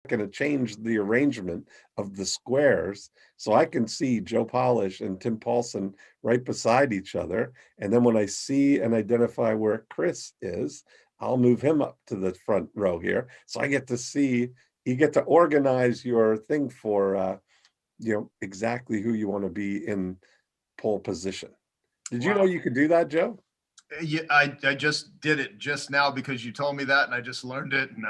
going to change the arrangement of the squares so I can see Joe Polish and Tim Paulson right beside each other. And then when I see and identify where Chris is, I'll move him up to the front row here. So I get to see, you get to organize your thing for, exactly who you want to be in pole position. Did you know you could do that, Joe? Yeah, I just did it just now because you told me that, and I just learned it, and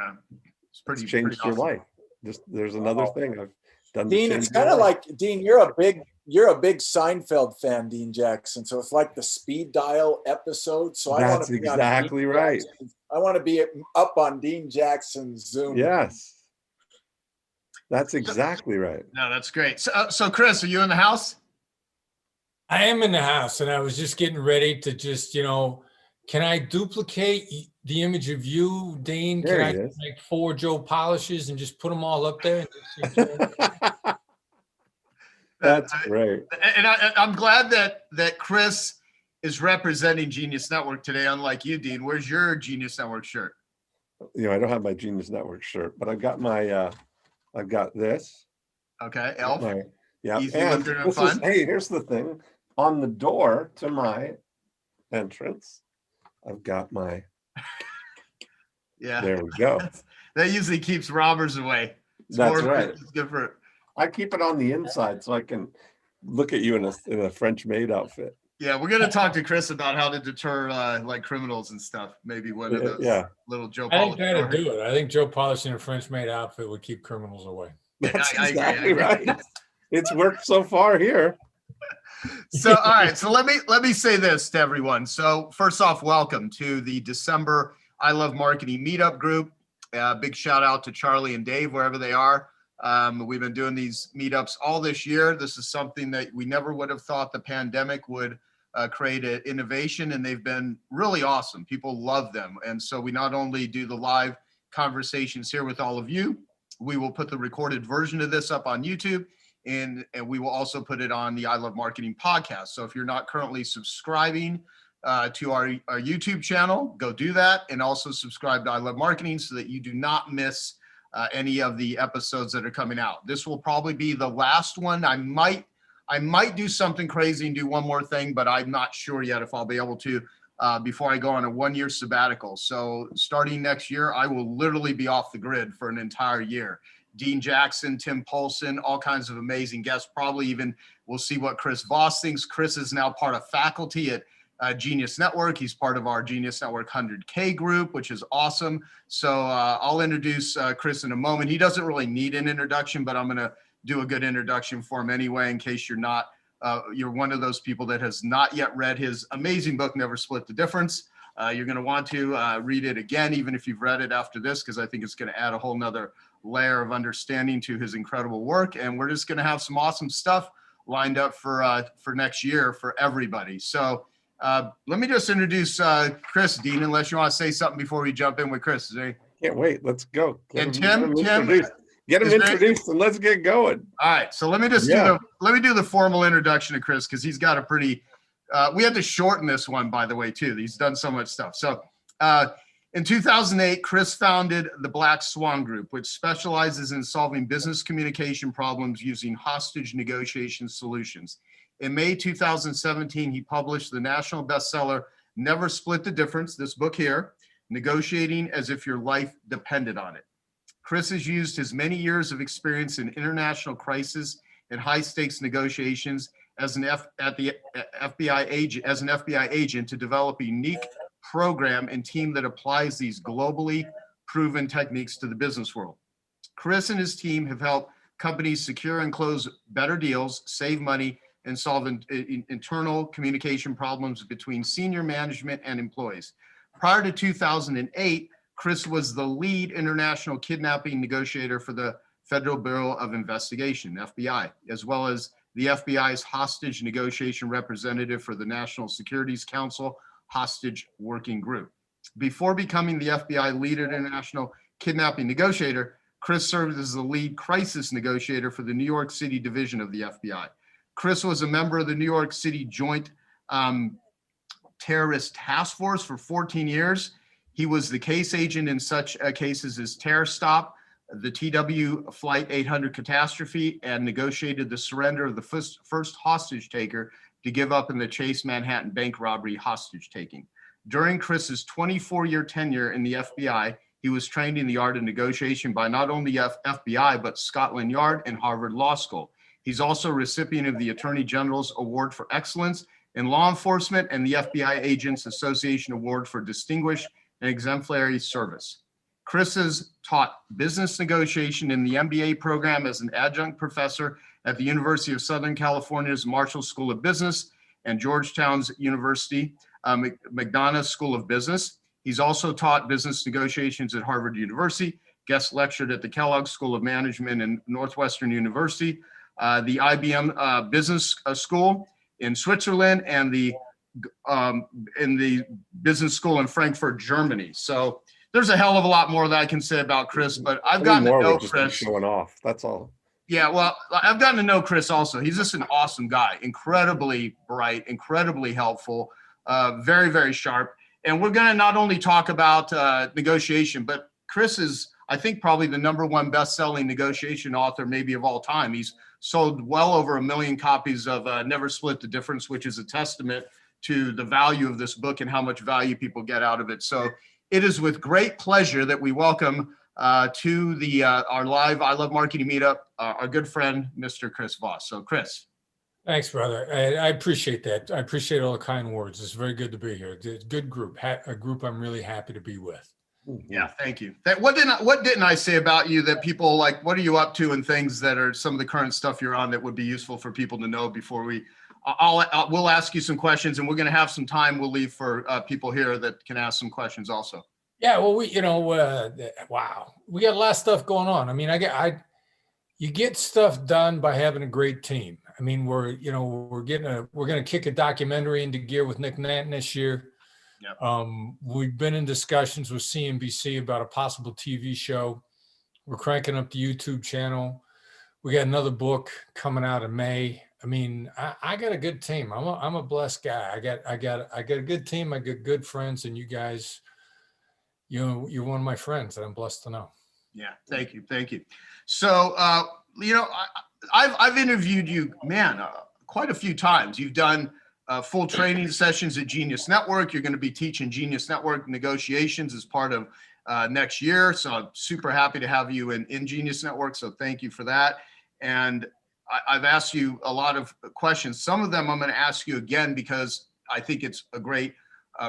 it's It's changed your awesome. life. Just there's another thing I've done. Dean, it's kind of like, Dean, you're a big Seinfeld fan, Dean Jackson. So it's like the speed dial episode. So that's exactly right. I want to be up on Dean Jackson's Zoom. Yes, that's exactly right. No, that's great. So Chris, are you in the house? I am in the house, and I was just getting ready to just, can I duplicate the image of you, Dean? Can I make 4 Joe Polishes and just put them all up there? That's great. And I'm glad that Chris is representing Genius Network today, unlike you, Dean. Where's your Genius Network shirt? I don't have my Genius Network shirt, but I've got my, I've got this. Okay, Elf. Yeah. Easy, and fun. Hey, here's the thing. On the door to my entrance, I've got my. Yeah. There we go. That usually keeps robbers away. That's right. It's good for. I keep it on the inside so I can look at you in a French maid outfit. Yeah, we're gonna talk to Chris about how to deter like criminals and stuff. Maybe one of those little Joe Polish. I think that'd do it. I think Joe Polish in a French maid outfit would keep criminals away. That's exactly right. It's worked so far here. So, all right. So let me say this to everyone. So first off, welcome to the December I Love Marketing Meetup group. Big shout out to Charlie and Dave, wherever they are. We've been doing these meetups all this year. This is something that we never would have thought the pandemic would create an innovation, and they've been really awesome. People love them. And so we not only do the live conversations here with all of you, we will put the recorded version of this up on YouTube. And we will also put it on the I Love Marketing podcast. So if you're not currently subscribing to our YouTube channel, go do that. And also subscribe to I Love Marketing so that you do not miss any of the episodes that are coming out. This will probably be the last one. I might do something crazy and do one more thing, but I'm not sure yet if I'll be able to before I go on a 1-year sabbatical. So starting next year, I will literally be off the grid for an entire year. Dean Jackson, Tim Paulson, all kinds of amazing guests. Probably even we'll see what Chris Voss thinks. Chris is now part of faculty at Genius Network. He's part of our Genius Network 100K group, which is awesome. So I'll introduce Chris in a moment. He doesn't really need an introduction, but I'm going to do a good introduction for him anyway, in case you're one of those people that has not yet read his amazing book, Never Split the Difference. You're going to want to read it again, even if you've read it after this, because I think it's going to add a whole nother layer of understanding to his incredible work. And we're just going to have some awesome stuff lined up for next year for everybody. So let me just introduce Chris, Dean, unless you want to say something before we jump in with Chris. Can't wait. Let's go. And Tim, get him introduced and let's get going. All right. So let me just do the formal introduction to Chris, because he's got a pretty, we had to shorten this one, by the way, too. He's done so much stuff. So in 2008, Chris founded the Black Swan Group, which specializes in solving business communication problems using hostage negotiation solutions. In May 2017, he published the national bestseller, Never Split the Difference, this book here, Negotiating as If Your Life Depended on It. Chris has used his many years of experience in international crisis and high-stakes negotiations as an FBI agent to develop a unique program and team that applies these globally proven techniques to the business world. Chris and his team have helped companies secure and close better deals, save money, and solve internal communication problems between senior management and employees. Prior to 2008, Chris was the lead international kidnapping negotiator for the Federal Bureau of Investigation, FBI, as well as the FBI's hostage negotiation representative for the National Securities Council Hostage Working Group. Before becoming the FBI lead international kidnapping negotiator, Chris served as the lead crisis negotiator for the New York City division of the FBI. Chris was a member of the New York City Joint Terrorist Task Force for 14 years. He was the case agent in such cases as Terror Stop, the TW Flight 800 catastrophe and negotiated the surrender of the first hostage taker to give up in the Chase Manhattan bank robbery hostage taking. During Chris's 24-year tenure in the FBI, he was trained in the art of negotiation by not only FBI, but Scotland Yard and Harvard Law School. He's also a recipient of the Attorney General's Award for Excellence in Law Enforcement and the FBI Agents Association Award for Distinguished and Exemplary Service. Chris has taught business negotiation in the MBA program as an adjunct professor at the University of Southern California's Marshall School of Business and Georgetown's University McDonough School of Business. He's also taught business negotiations at Harvard University, guest lectured at the Kellogg School of Management and Northwestern University, the IBM Business School in Switzerland, and in the business school in Frankfurt, Germany. So there's a hell of a lot more that I can say about Chris, but I've gotten to know Chris. Showing off, that's all. Yeah, well, I've gotten to know Chris also. He's just an awesome guy, incredibly bright, incredibly helpful, very, very sharp. And we're going to not only talk about negotiation, but Chris is, I think, probably the #1 best-selling negotiation author maybe of all time. He's sold well over 1 million copies of Never Split the Difference, which is a testament to the value of this book and how much value people get out of it. So it is with great pleasure that we welcome to the our live I Love Marketing meetup, our good friend, Mr. Chris Voss. So Chris. Thanks, brother. I appreciate that. I appreciate all the kind words. It's very good to be here. It's a good group, a group I'm really happy to be with. Yeah, thank you. What didn't I say about you that people like? What are you up to and things that are some of the current stuff you're on that would be useful for people to know before we? We'll ask you some questions, and we're going to have some time. We'll leave for people here that can ask some questions also. Yeah, well, wow, we got a lot of stuff going on. I mean, you get stuff done by having a great team. I mean, we're going to kick a documentary into gear with Nick Nanton this year. Yep. We've been in discussions with CNBC about a possible TV show. We're cranking up the YouTube channel. We got another book coming out in May. I mean, I got a good team. I'm a blessed guy. I got a good team. I got good friends, and you guys, you're one of my friends that I'm blessed to know. Yeah, thank you. So, I've interviewed you, man, quite a few times. You've done full training sessions at Genius Network. You're going to be teaching Genius Network negotiations as part of next year. So I'm super happy to have you in Genius Network. So thank you for that. And I've asked you a lot of questions. Some of them I'm going to ask you again because I think it's a great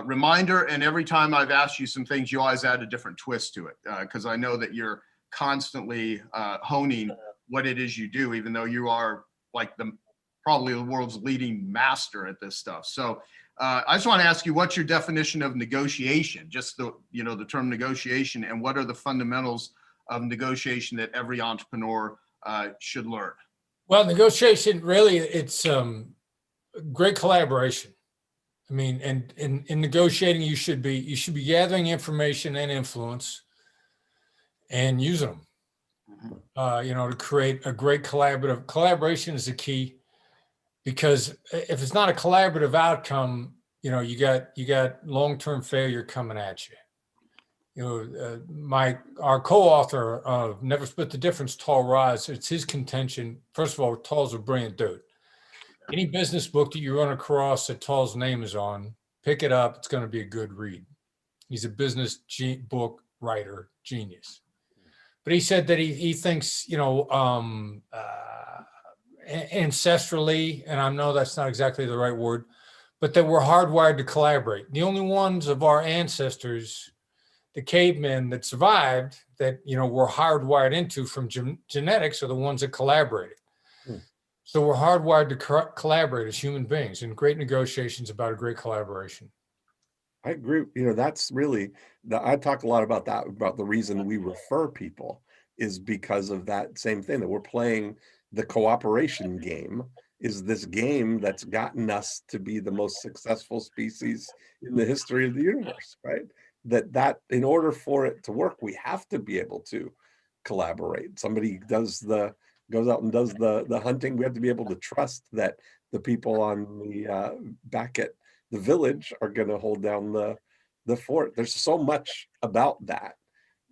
reminder. And every time I've asked you some things, you always add a different twist to it because I know that you're constantly honing what it is you do, even though you are like probably the world's leading master at this stuff. So I just want to ask you, what's your definition of negotiation? Just the term negotiation, and what are the fundamentals of negotiation that every entrepreneur should learn? Well, negotiation, really, it's great collaboration. I mean, and in negotiating, you should be gathering information and influence and using them. To create a great collaboration is the key, because if it's not a collaborative outcome, you got long-term failure coming at you. Our co-author of Never Split the Difference, Tal Raz, it's his contention. First of all, Tal's a brilliant dude. Any business book that you run across that Tal's name is on, pick it up. It's going to be a good read. He's a business book writer genius. But he said that he thinks, ancestrally, and I know that's not exactly the right word, but that we're hardwired to collaborate. The only ones of our ancestors, the cavemen that survived, that, we're hardwired into from genetics, are the ones that collaborated. So we're hardwired to collaborate as human beings, and great negotiations about a great collaboration. I agree. That's really, I talk a lot about that, about the reason we refer people is because of that same thing, that we're playing the cooperation game, is this game that's gotten us to be the most successful species in the history of the universe, right? That in order for it to work, we have to be able to collaborate. Somebody goes out and does the hunting. We have to be able to trust that the people on the back at the village are going to hold down the fort. There's so much about that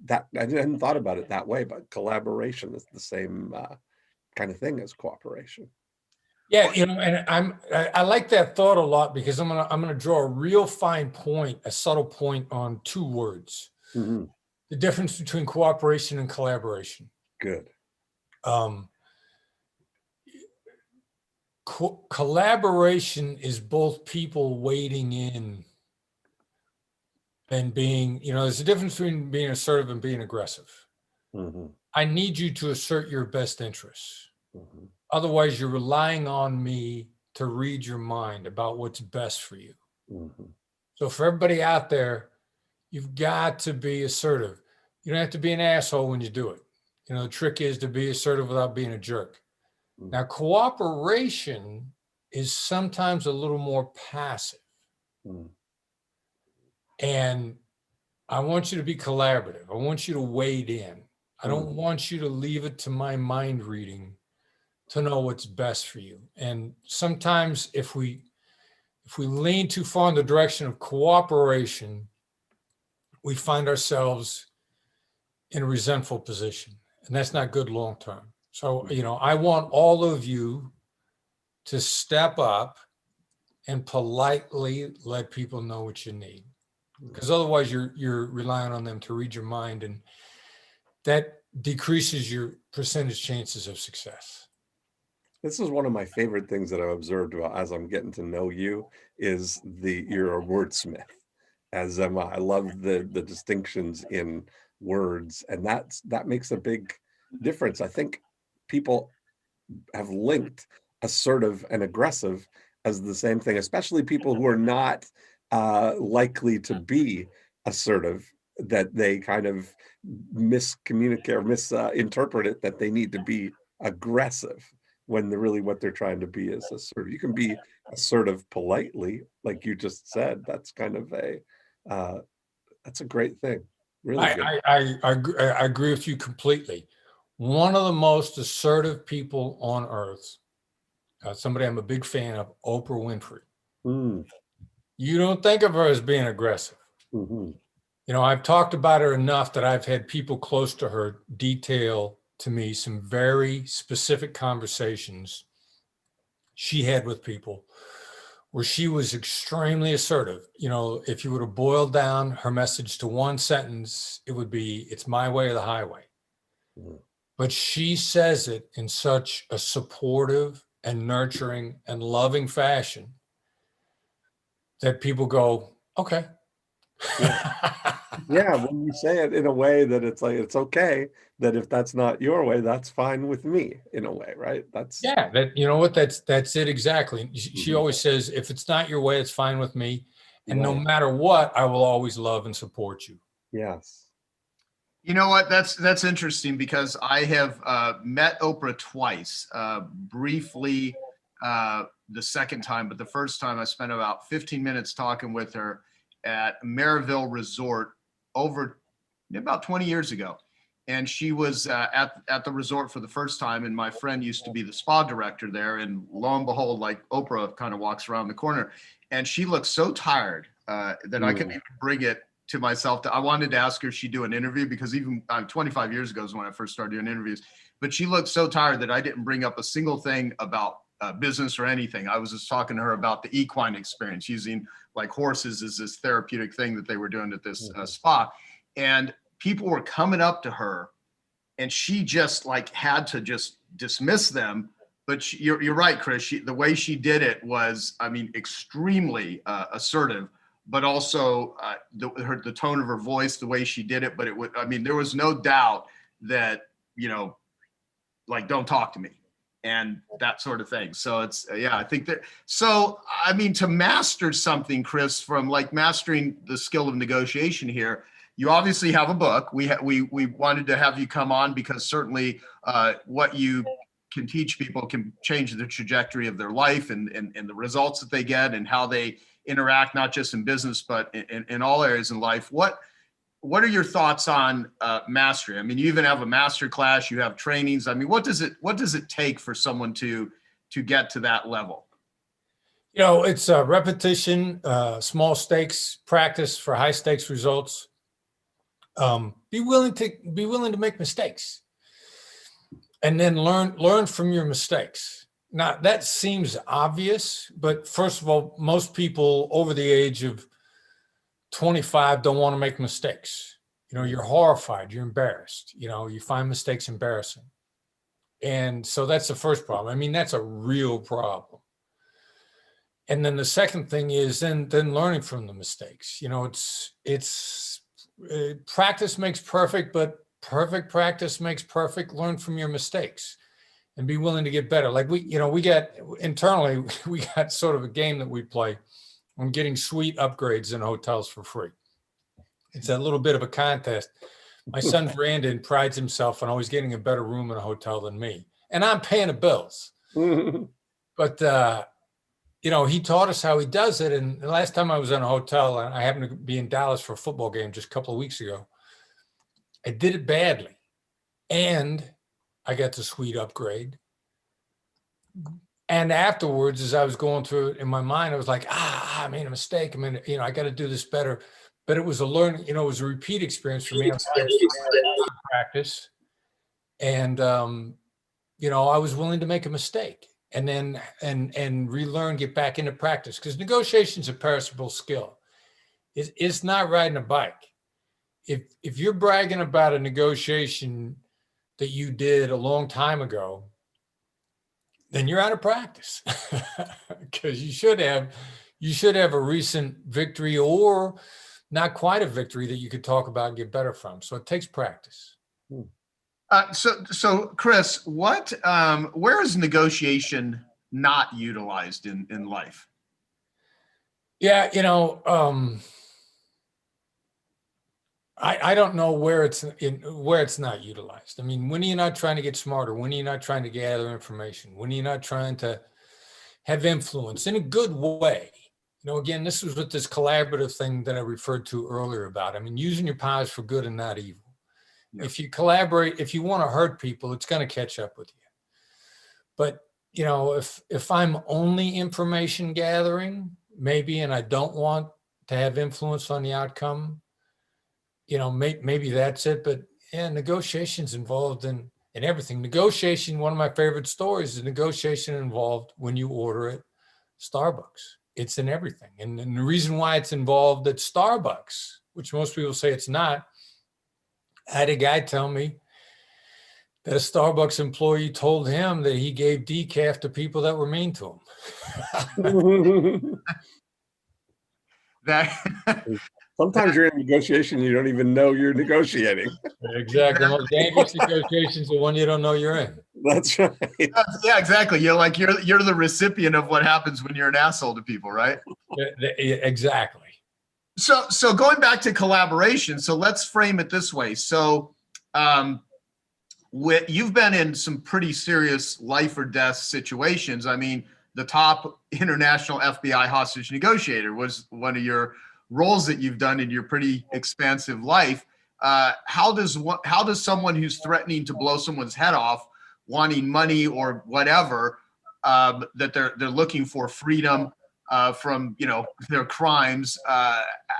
that I hadn't thought about it that way, but collaboration is the same kind of thing as cooperation. Yeah, you know, and I like that thought a lot, because I'm gonna draw a real fine point, a subtle point on two words: Mhm. the difference between cooperation and collaboration. Good. Collaboration is both people wading in and being, you know, there's a difference between being assertive and being aggressive. Mhm. I need you to assert your best interests. Mhm. Otherwise, you're relying on me to read your mind about what's best for you. Mhm. So for everybody out there, you've got to be assertive. You don't have to be an asshole when you do it. You know, the trick is to be assertive without being a jerk. Mhm. Now, cooperation is sometimes a little more passive. Mhm. And I want you to be collaborative. I want you to wade in. I don't want you to leave it to my mind reading to know what's best for you. And sometimes if we lean too far in the direction of cooperation, we find ourselves in a resentful position. And that's not good long term. So, you know, I want all of you to step up and politely let people know what you need. Because otherwise you're relying on them to read your mind, and that decreases your percentage chances of success. This is one of my favorite things that I've observed about as I'm getting to know you is you're a wordsmith. As am I. I love the distinctions in words, and that makes a big difference. I think people have linked assertive and aggressive as the same thing, especially people who are not likely to be assertive, that they kind of miscommunicate or misinterpret it, that they need to be aggressive when really what they're trying to be is assertive. You can be assertive politely, like you just said. That's kind of uh, that's a great thing. Really good. I agree with you completely. One of the most assertive people on earth, somebody I'm a big fan of, Oprah Winfrey. Mm. You don't think of her as being aggressive. Mm-hmm. You know, I've talked about her enough that I've had people close to her detail to me some very specific conversations she had with people where she was extremely assertive. You know, if you were to boil down her message to one sentence, it would be, it's my way or the highway. Mm-hmm. But she says it in such a supportive and nurturing and loving fashion that people go, okay. Yeah, when you say it in a way that it's like, it's okay, that if that's not your way, that's fine with me, in a way, right? That's Yeah, that, you know what, that's it exactly. She Mhm. always says, if it's not your way, it's fine with me. And no Right. matter what, I will always love and support you. Yes. You know what? That's interesting, because I have met Oprah twice, briefly the second time, but the first time I spent about 15 minutes talking with her at Maryville Resort over about 20 years ago. And she was at the resort for the first time, and my friend used to be the spa director there. And lo and behold, like, Oprah kind of walks around the corner, and she looked so tired that I couldn't even bring it to myself. I wanted to ask her if she'd do an interview, because even 25 years ago is when I first started doing interviews, but she looked so tired that I didn't bring up a single thing about business or anything. I was just talking to her about the equine experience, using like horses as this therapeutic thing that they were doing at this spa. And people were coming up to her, and she just like had to just dismiss them. But you're right, Chris. The way she did it was, I mean, extremely assertive, but also the tone of her voice, the way she did it. But it would, I mean, there was no doubt that, you know, like, don't talk to me and that sort of thing. So it's, yeah, I think that, so, I mean, to master something, Chris, from like mastering the skill of negotiation here, you obviously have a book. We wanted to have you come on because certainly what you can teach people can change the trajectory of their life, and the results that they get and how they interact, not just in business, but in all areas in life. What are your thoughts on mastery? I mean, you even have a master class, you have trainings. I mean, what does it take for someone to get to that level? You know, it's repetition, small stakes practice for high stakes results. Be willing to make mistakes, and then learn from your mistakes. Now that seems obvious, but first of all, most people over the age of 25 don't want to make mistakes. You're horrified, you're embarrassed, you find mistakes embarrassing. And so that's the first problem. I mean, that's a real problem. And then the second thing is then learning from the mistakes. It's practice makes perfect, but perfect practice makes perfect. Learn from your mistakes and be willing to get better. Like we got internally, we got sort of a game that we play on getting suite upgrades in hotels for free. It's a little bit of a contest. My son Brandon prides himself on always getting a better room in a hotel than me, and I'm paying the bills. But he taught us how he does it. And the last time I was in a hotel, and I happened to be in Dallas for a football game just a couple of weeks ago, I did it badly, and I got the suite upgrade. And afterwards, as I was going through it in my mind, I was like, I made a mistake. I got to do this better. But it was a learning, it was a repeat experience for me. I practice. And, I was willing to make a mistake and then, and relearn, get back into practice, because negotiation is a perishable skill. It's not riding a bike. If you're bragging about a negotiation that you did a long time ago, then you're out of practice, because you should have a recent victory or not quite a victory that you could talk about and get better from. So it takes practice. So Chris, where is negotiation not utilized in life? Yeah, I don't know where it's not utilized. I mean, when are you not trying to get smarter? When are you not trying to gather information? When are you not trying to have influence in a good way? Again, this was with this collaborative thing that I referred to earlier about. I mean, using your powers for good and not evil. Yeah. If you collaborate, if you want to hurt people, it's going to catch up with you. But, if I'm only information gathering, maybe, and I don't want to have influence on the outcome, maybe that's it. But yeah, negotiations involved in everything. Negotiation, one of my favorite stories is negotiation involved when you order at Starbucks. It's in everything. And the reason why it's involved at Starbucks, which most people say it's not, I had a guy tell me that a Starbucks employee told him that he gave decaf to people that were mean to him. Sometimes you're in negotiation, you don't even know you're negotiating. Exactly. The most dangerous negotiation is the one you don't know you're in. That's right. Yeah, exactly. You're the recipient of what happens when you're an asshole to people, right? Exactly. So going back to collaboration, so let's frame it this way. So you've been in some pretty serious life or death situations. I mean, the top international FBI hostage negotiator was one of your roles that you've done in your pretty expansive life. How does someone who's threatening to blow someone's head off, wanting money or whatever, that they're looking for freedom from their crimes,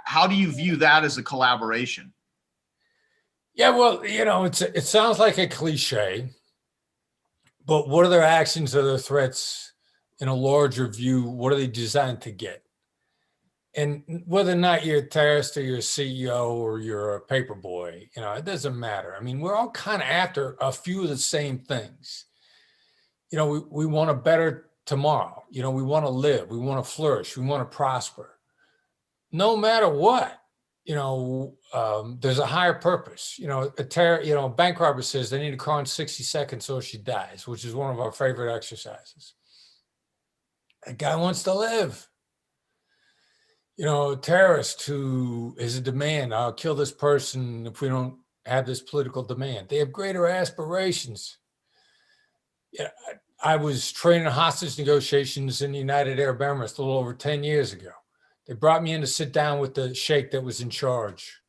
how do you view that as a collaboration? Yeah, well, it sounds like a cliche, but what are their actions or their threats in a larger view? What are they designed to get? And whether or not you're a terrorist or you're a CEO or you're a paper boy, it doesn't matter. I mean, we're all kind of after a few of the same things. We want a better tomorrow. We want to live. We want to flourish. We want to prosper. No matter what, there's a higher purpose. A bank robber says they need to crawl in 60 seconds or she dies, which is one of our favorite exercises. A guy wants to live. A terrorist who is a demand, I'll kill this person if we don't have this political demand. They have greater aspirations. Yeah, I was training hostage negotiations in the United Arab Emirates a little over 10 years ago. They brought me in to sit down with the sheikh that was in charge.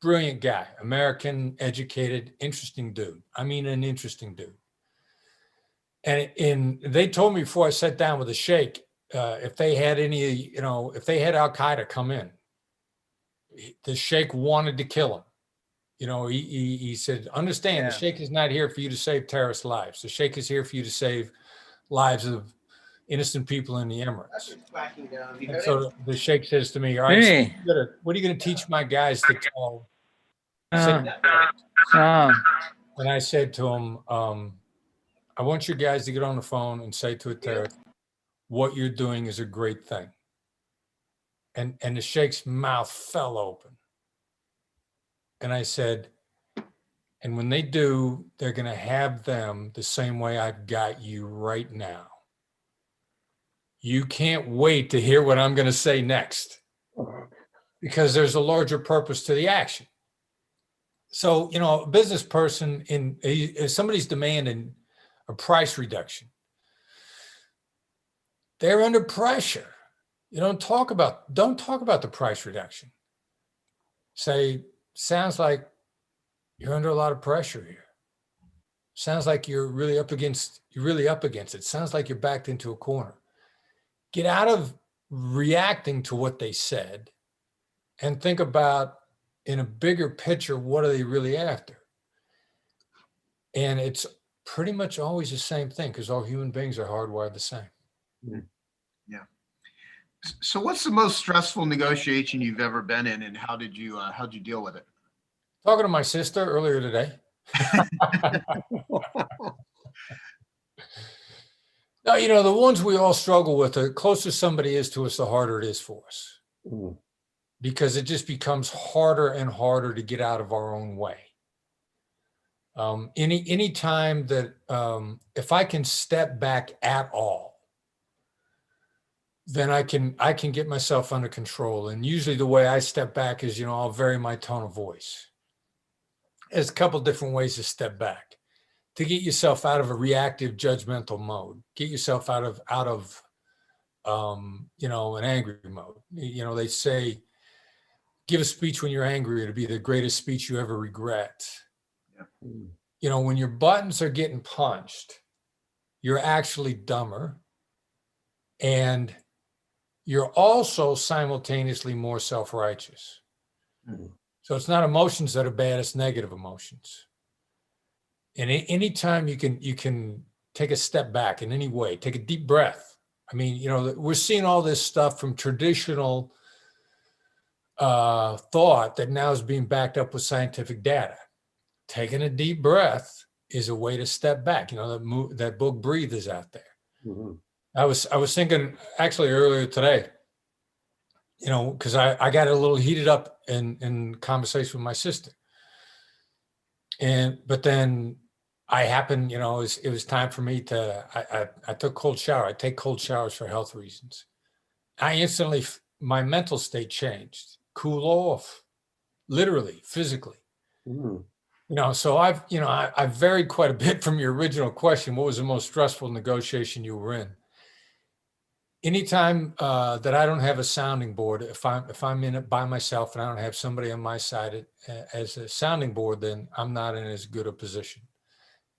Brilliant guy, American, educated, interesting dude. I mean, an interesting dude. And they told me before I sat down with the sheikh, if they had if they had Al-Qaeda come in, the sheikh wanted to kill him. You know, he said, understand the Sheikh is not here for you to save terrorist lives. The Sheikh is here for you to save lives of innocent people in the Emirates. And so the Sheikh says to me, all right, so what are you going to teach my guys to tell? And I said to him, I want your guys to get on the phone and say to a terrorist, what you're doing is a great thing. And the Sheikh's mouth fell open. And I said, and when they do, they're going to have them the same way I've got you right now. You can't wait to hear what I'm going to say next, because there's a larger purpose to the action. So, you know, a business person, if somebody's demanding a price reduction, they're under pressure. You don't talk about the price reduction. Say, sounds like you're under a lot of pressure here. Sounds like you're really up against it. Sounds like you're backed into a corner. Get out of reacting to what they said and think about, in a bigger picture, what are they really after? And it's pretty much always the same thing, because all human beings are hardwired the same. Yeah. So what's the most stressful negotiation you've ever been in, and how'd you deal with it? Talking to my sister earlier today. No, you know, the ones we all struggle with, the closer somebody is to us, the harder it is for us. Because it just becomes harder and harder to get out of our own way. Any time that, if I can step back at all, then I can get myself under control. And usually the way I step back is, you know, I'll vary my tone of voice. There's a couple different ways to step back to get yourself out of a reactive, judgmental mode. Get yourself out of you know, an angry mode. You know, they say, give a speech when you're angry, it'll be the greatest speech you ever regret. Yeah. You know, when your buttons are getting punched, you're actually dumber, and you're also simultaneously more self-righteous. So it's not emotions that are bad, it's negative emotions. And anytime you can take a step back in any way, take a deep breath. I mean, you know, we're seeing all this stuff from traditional thought that now is being backed up with scientific data. Taking a deep breath is a way to step back. You know, that book Breathe is out there. I was thinking actually earlier today, you know, because I got a little heated up in conversation with my sister. But then I happened, you know, it was time for me to, I took cold shower. I take cold showers for health reasons. I instantly, my mental state changed. Cool off, literally, physically. You know, so I've varied quite a bit from your original question. What was the most stressful negotiation you were in? Anytime that I don't have a sounding board, if I'm in it by myself and I don't have somebody on my side as a sounding board, then I'm not in as good a position.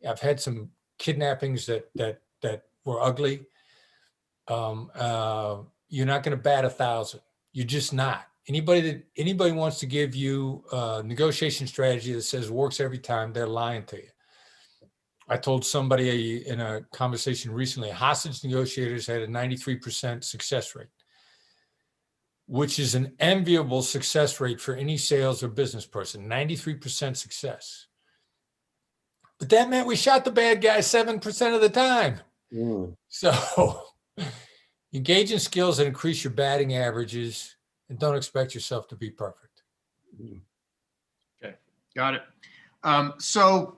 I've had some kidnappings that were ugly. You're not going to bat 1,000. You're just not. Anybody wants to give you a negotiation strategy that says works every time, they're lying to you. I told somebody in a conversation recently, hostage negotiators had a 93% success rate, which is an enviable success rate for any sales or business person, 93% success. But that meant we shot the bad guy 7% of the time. So engage in skills that increase your batting averages, and don't expect yourself to be perfect. Okay, got it. So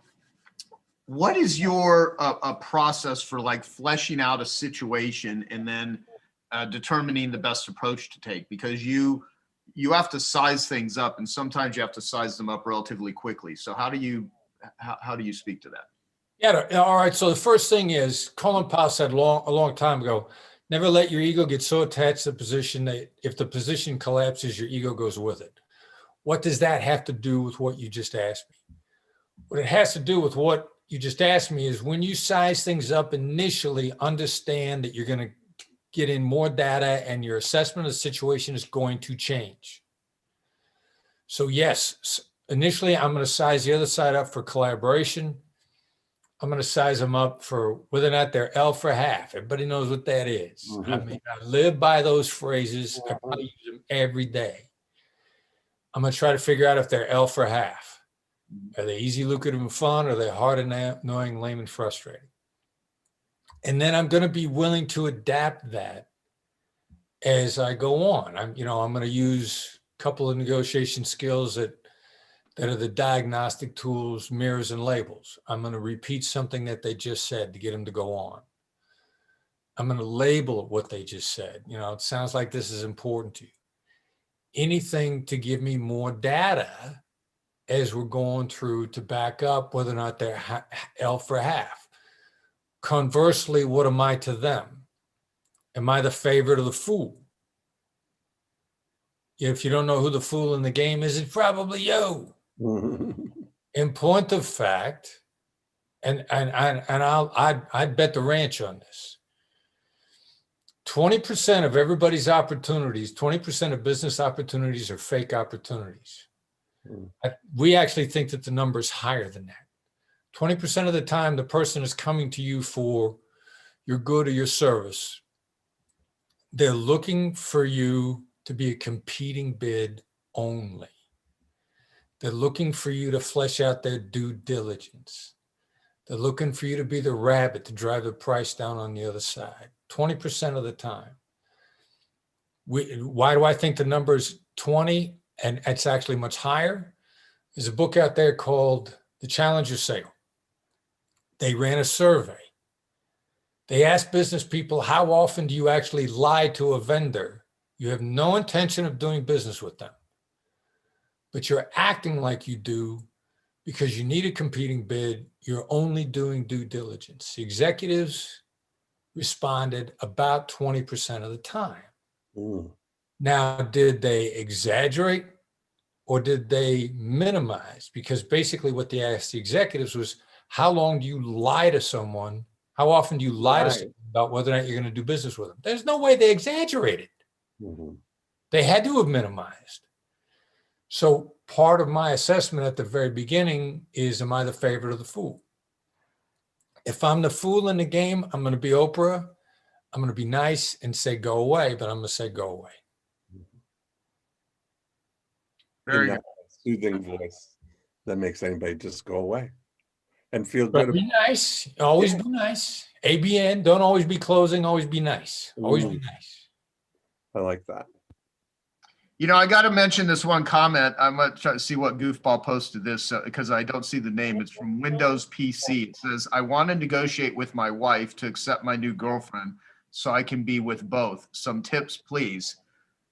what is your a process for like fleshing out a situation and then determining the best approach to take? Because you have to size things up, and sometimes you have to size them up relatively quickly. So how do you speak to that? Yeah, all right. So the first thing is, Colin Powell said a long time ago, never let your ego get so attached to the position that if the position collapses, your ego goes with it. What does that have to do with what you just asked me? What it has to do with what you just asked me is, when you size things up initially, understand that you're going to get in more data and your assessment of the situation is going to change. So yes, initially, I'm going to size the other side up for collaboration. I'm going to size them up for whether or not they're L for half. Everybody knows what that is. I mean, I live by those phrases. I probably use them every day. I'm going to try to figure out if they're L for half. Are they easy, lucrative, and fun? Or are they hard, annoying, lame, and frustrating? And then I'm going to be willing to adapt that as I go on. I'm going to use a couple of negotiation skills that are the diagnostic tools, mirrors, and labels. I'm going to repeat something that they just said to get them to go on. I'm going to label what they just said. It sounds like this is important to you. Anything to give me more data as we're going through to back up whether or not they're L for half. Conversely, what am I to them? Am I the favorite or the fool? If you don't know who the fool in the game is, it's probably you. In point of fact, and I'd bet the ranch on this. 20% of everybody's opportunities, 20% of business opportunities are fake opportunities. We actually think that the number is higher than that. 20% of the time, the person is coming to you for your good or your service. They're looking for you to be a competing bid only. They're looking for you to flesh out their due diligence. They're looking for you to be the rabbit to drive the price down on the other side. 20% of the time. Why do I think the number is 20 and it's actually much higher? There's a book out there called The Challenger Sale. They ran a survey. They asked business people, how often do you actually lie to a vendor? You have no intention of doing business with them, but you're acting like you do because you need a competing bid. You're only doing due diligence. The executives responded about 20% of the time. Now, did they exaggerate or did they minimize? Because basically what they asked the executives was, how long do you lie to someone? How often do you lie to someone about whether or not you're going to do business with them? There's no way they exaggerated. They had to have minimized. So part of my assessment at the very beginning is, am I the favorite or the fool? If I'm the fool in the game, I'm going to be Oprah. I'm going to be nice and say, go away, but I'm going to say, go away. Very good. Soothing voice that makes anybody just go away and feel good. But be nice. Always be nice. ABN, don't always be closing. Always be nice. Always be nice. I like that. I got to mention this one comment. I'm going to try to see what goofball posted this because I don't see the name. It's from Windows PC. It says, I want to negotiate with my wife to accept my new girlfriend so I can be with both. Some tips, please.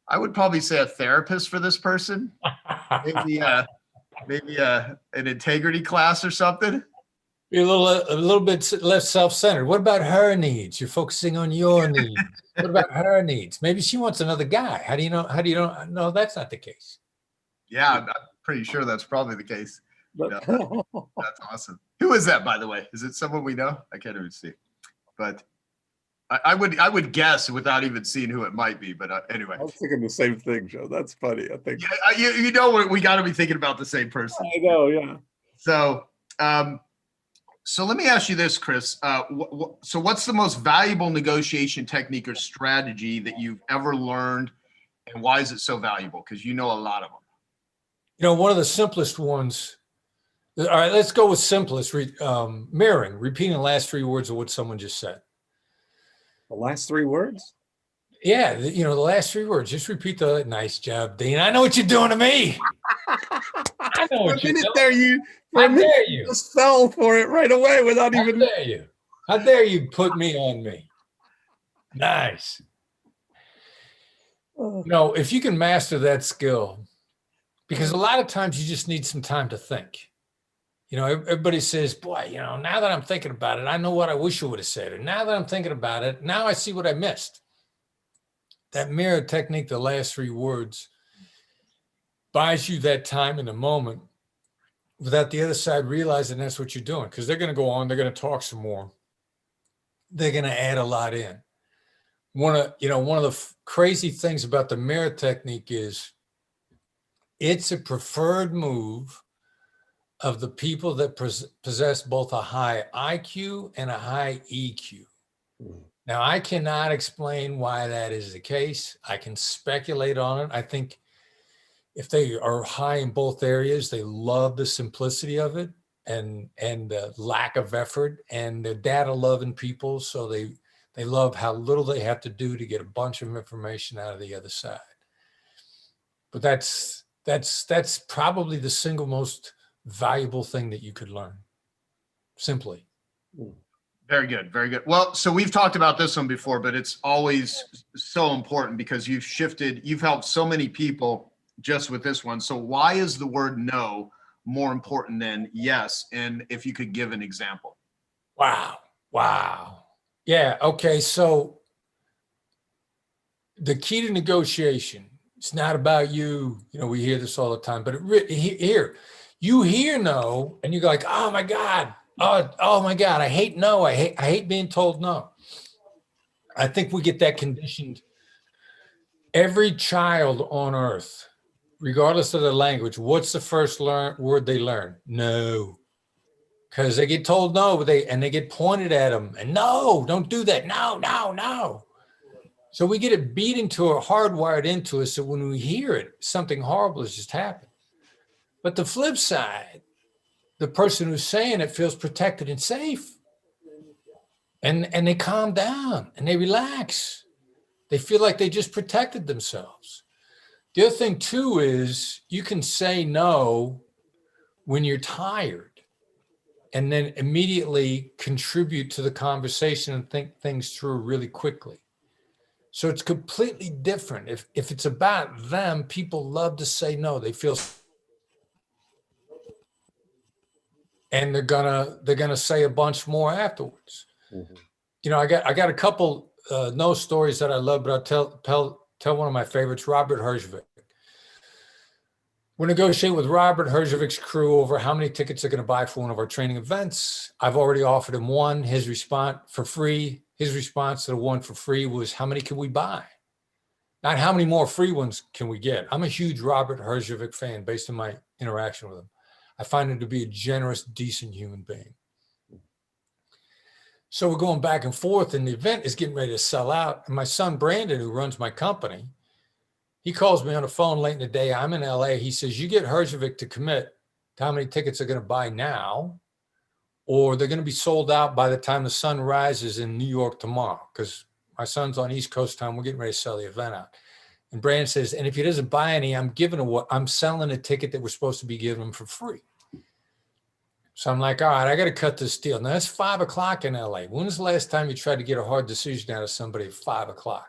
I would probably say a therapist for this person. Maybe an integrity class or something. Be a little bit less self-centered. What about her needs? You're focusing on your needs. What about her needs? Maybe she wants another guy. How do you know? No, that's not the case. Yeah, I'm pretty sure that's probably the case. That's awesome. Who is that, by the way? Is it someone we know? I can't even see. But I would guess without even seeing who it might be. But anyway, I was thinking the same thing, Joe. That's funny. I think. Yeah, we got to be thinking about the same person. I know. Yeah. So let me ask you this, Chris. So what's the most valuable negotiation technique or strategy that you've ever learned, and why is it so valuable? Because you know a lot of them. One of the simplest ones. All right, let's go with simplest. Mirroring, repeating the last three words of what someone just said. The last three words? Yeah, the last three words. Just repeat the nice job, Dean. I know what you're doing to me. I know what you're doing. How dare you just fell for it right away without even. How dare you? How dare you put me on me? Nice. If you can master that skill, because a lot of times you just need some time to think. Everybody says, boy, now that I'm thinking about it, I know what I wish I would have said. And now that I'm thinking about it, now I see what I missed. That mirror technique, the last three words, buys you that time in the moment without the other side realizing that's what you're doing. Because they're going to go on, they're going to talk some more. They're going to add a lot in. One of the crazy things about the mirror technique is It's a preferred move of the people that possess both a high IQ and a high EQ. Now, I cannot explain why that is the case. I can speculate on it. I think if they are high in both areas, they love the simplicity of it and the lack of effort, and the data loving people. So they love how little they have to do to get a bunch of information out of the other side. But that's probably the single most valuable thing that you could learn, simply. Very good. Very good. Well, so we've talked about this one before, but it's always so important because you've helped so many people just with this one. So why is the word no more important than yes? And if you could give an example. Wow. Yeah. Okay. So the key to negotiation, it's not about you. You know, we hear this all the time, but here, you hear no, and you go like, oh my God. Oh my God, I hate no. I hate being told no. I think we get that conditioned. Every child on earth, regardless of their language, what's the first word they learn? No. Because they get told no, and they get pointed at them. And no, don't do that. No. So we get it beat into or hardwired into us. So when we hear it, something horrible has just happened. But the flip side, the person who's saying it feels protected and safe. And they calm down and they relax. They feel like they just protected themselves. The other thing too is you can say no when you're tired and then immediately contribute to the conversation and think things through really quickly. So it's completely different. If it's about them, people love to say no. They feel, and they're gonna say a bunch more afterwards. Mm-hmm. You know, I got a couple no stories that I love, but I'll tell one of my favorites, Robert Herjavec. We're negotiating with Robert Herjavec's crew over how many tickets they're going to buy for one of our training events. I've already offered him one. His response for free. His response to the one for free was, how many can we buy? Not how many more free ones can we get? I'm a huge Robert Herjavec fan based on my interaction with him. I find him to be a generous, decent human being. So we're going back and forth, and the event is getting ready to sell out. And my son, Brandon, who runs my company, he calls me on the phone late in the day. I'm in LA. He says, you get Herjavec to commit to how many tickets they're going to buy now, or they're going to be sold out by the time the sun rises in New York tomorrow, because my son's on East Coast time. We're getting ready to sell the event out. And Brandon says, and if he doesn't buy any, I'm selling a ticket that we're supposed to be giving him for free. So I'm like, all right, I got to cut this deal. Now it's 5 o'clock in LA. When was the last time you tried to get a hard decision out of somebody at 5 o'clock?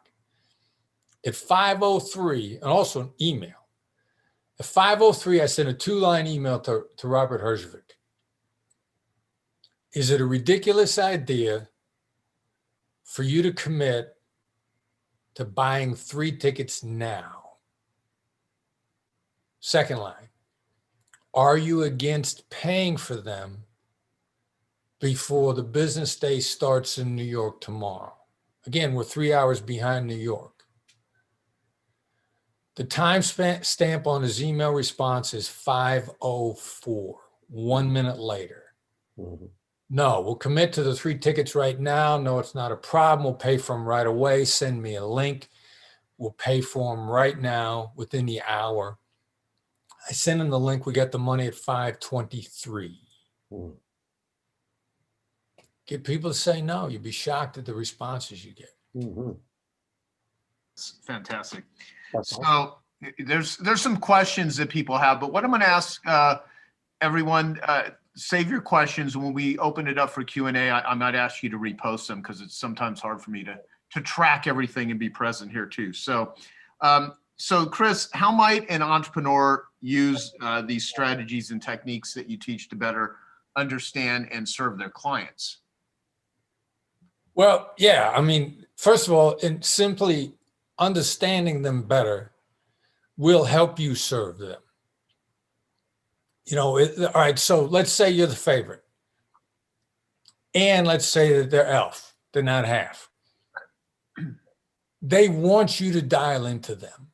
At 5:03, and also an email. At 5:03, I sent a 2-line email to Robert Herjavec. Is it a ridiculous idea for you to commit to buying 3 tickets now? Second line, are you against paying for them before the business day starts in New York tomorrow? Again, we're 3 hours behind New York. The time stamp on his email response is 5:04, 1 minute later. Mm-hmm. No, we'll commit to the 3 tickets right now. No, it's not a problem. We'll pay for them right away. Send me a link. We'll pay for them right now within the hour. I sent him the link. We got the money at 5:23. Mm. Get people to say no. You'd be shocked at the responses you get. Mm-hmm. It's fantastic. So there's some questions that people have, but what I'm going to ask everyone, save your questions. When we open it up for Q&A, I might ask you to repost them because it's sometimes hard for me to track everything and be present here too. So, so Chris, how might an entrepreneur use these strategies and techniques that you teach to better understand and serve their clients? Well, yeah, I mean, first of all, in simply understanding them better will help you serve them. You know, all right, so let's say you're the favorite. And let's say that they're elf, they're not half. They want you to dial into them.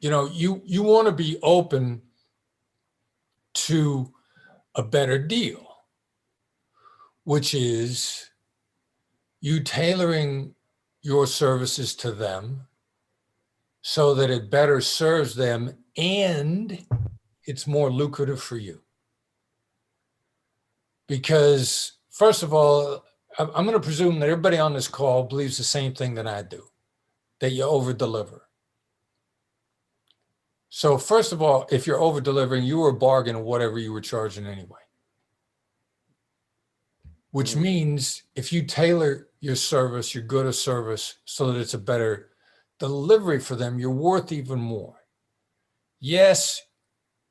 you want to be open to a better deal, which is you tailoring your services to them so that it better serves them and it's more lucrative for you. Because first of all, I'm going to presume that everybody on this call believes the same thing that I do, that you over deliver. So first of all, if you're over delivering, you were a bargain of whatever you were charging anyway. Which means if you tailor your service, your good of service, so that it's a better delivery for them, you're worth even more. Yes,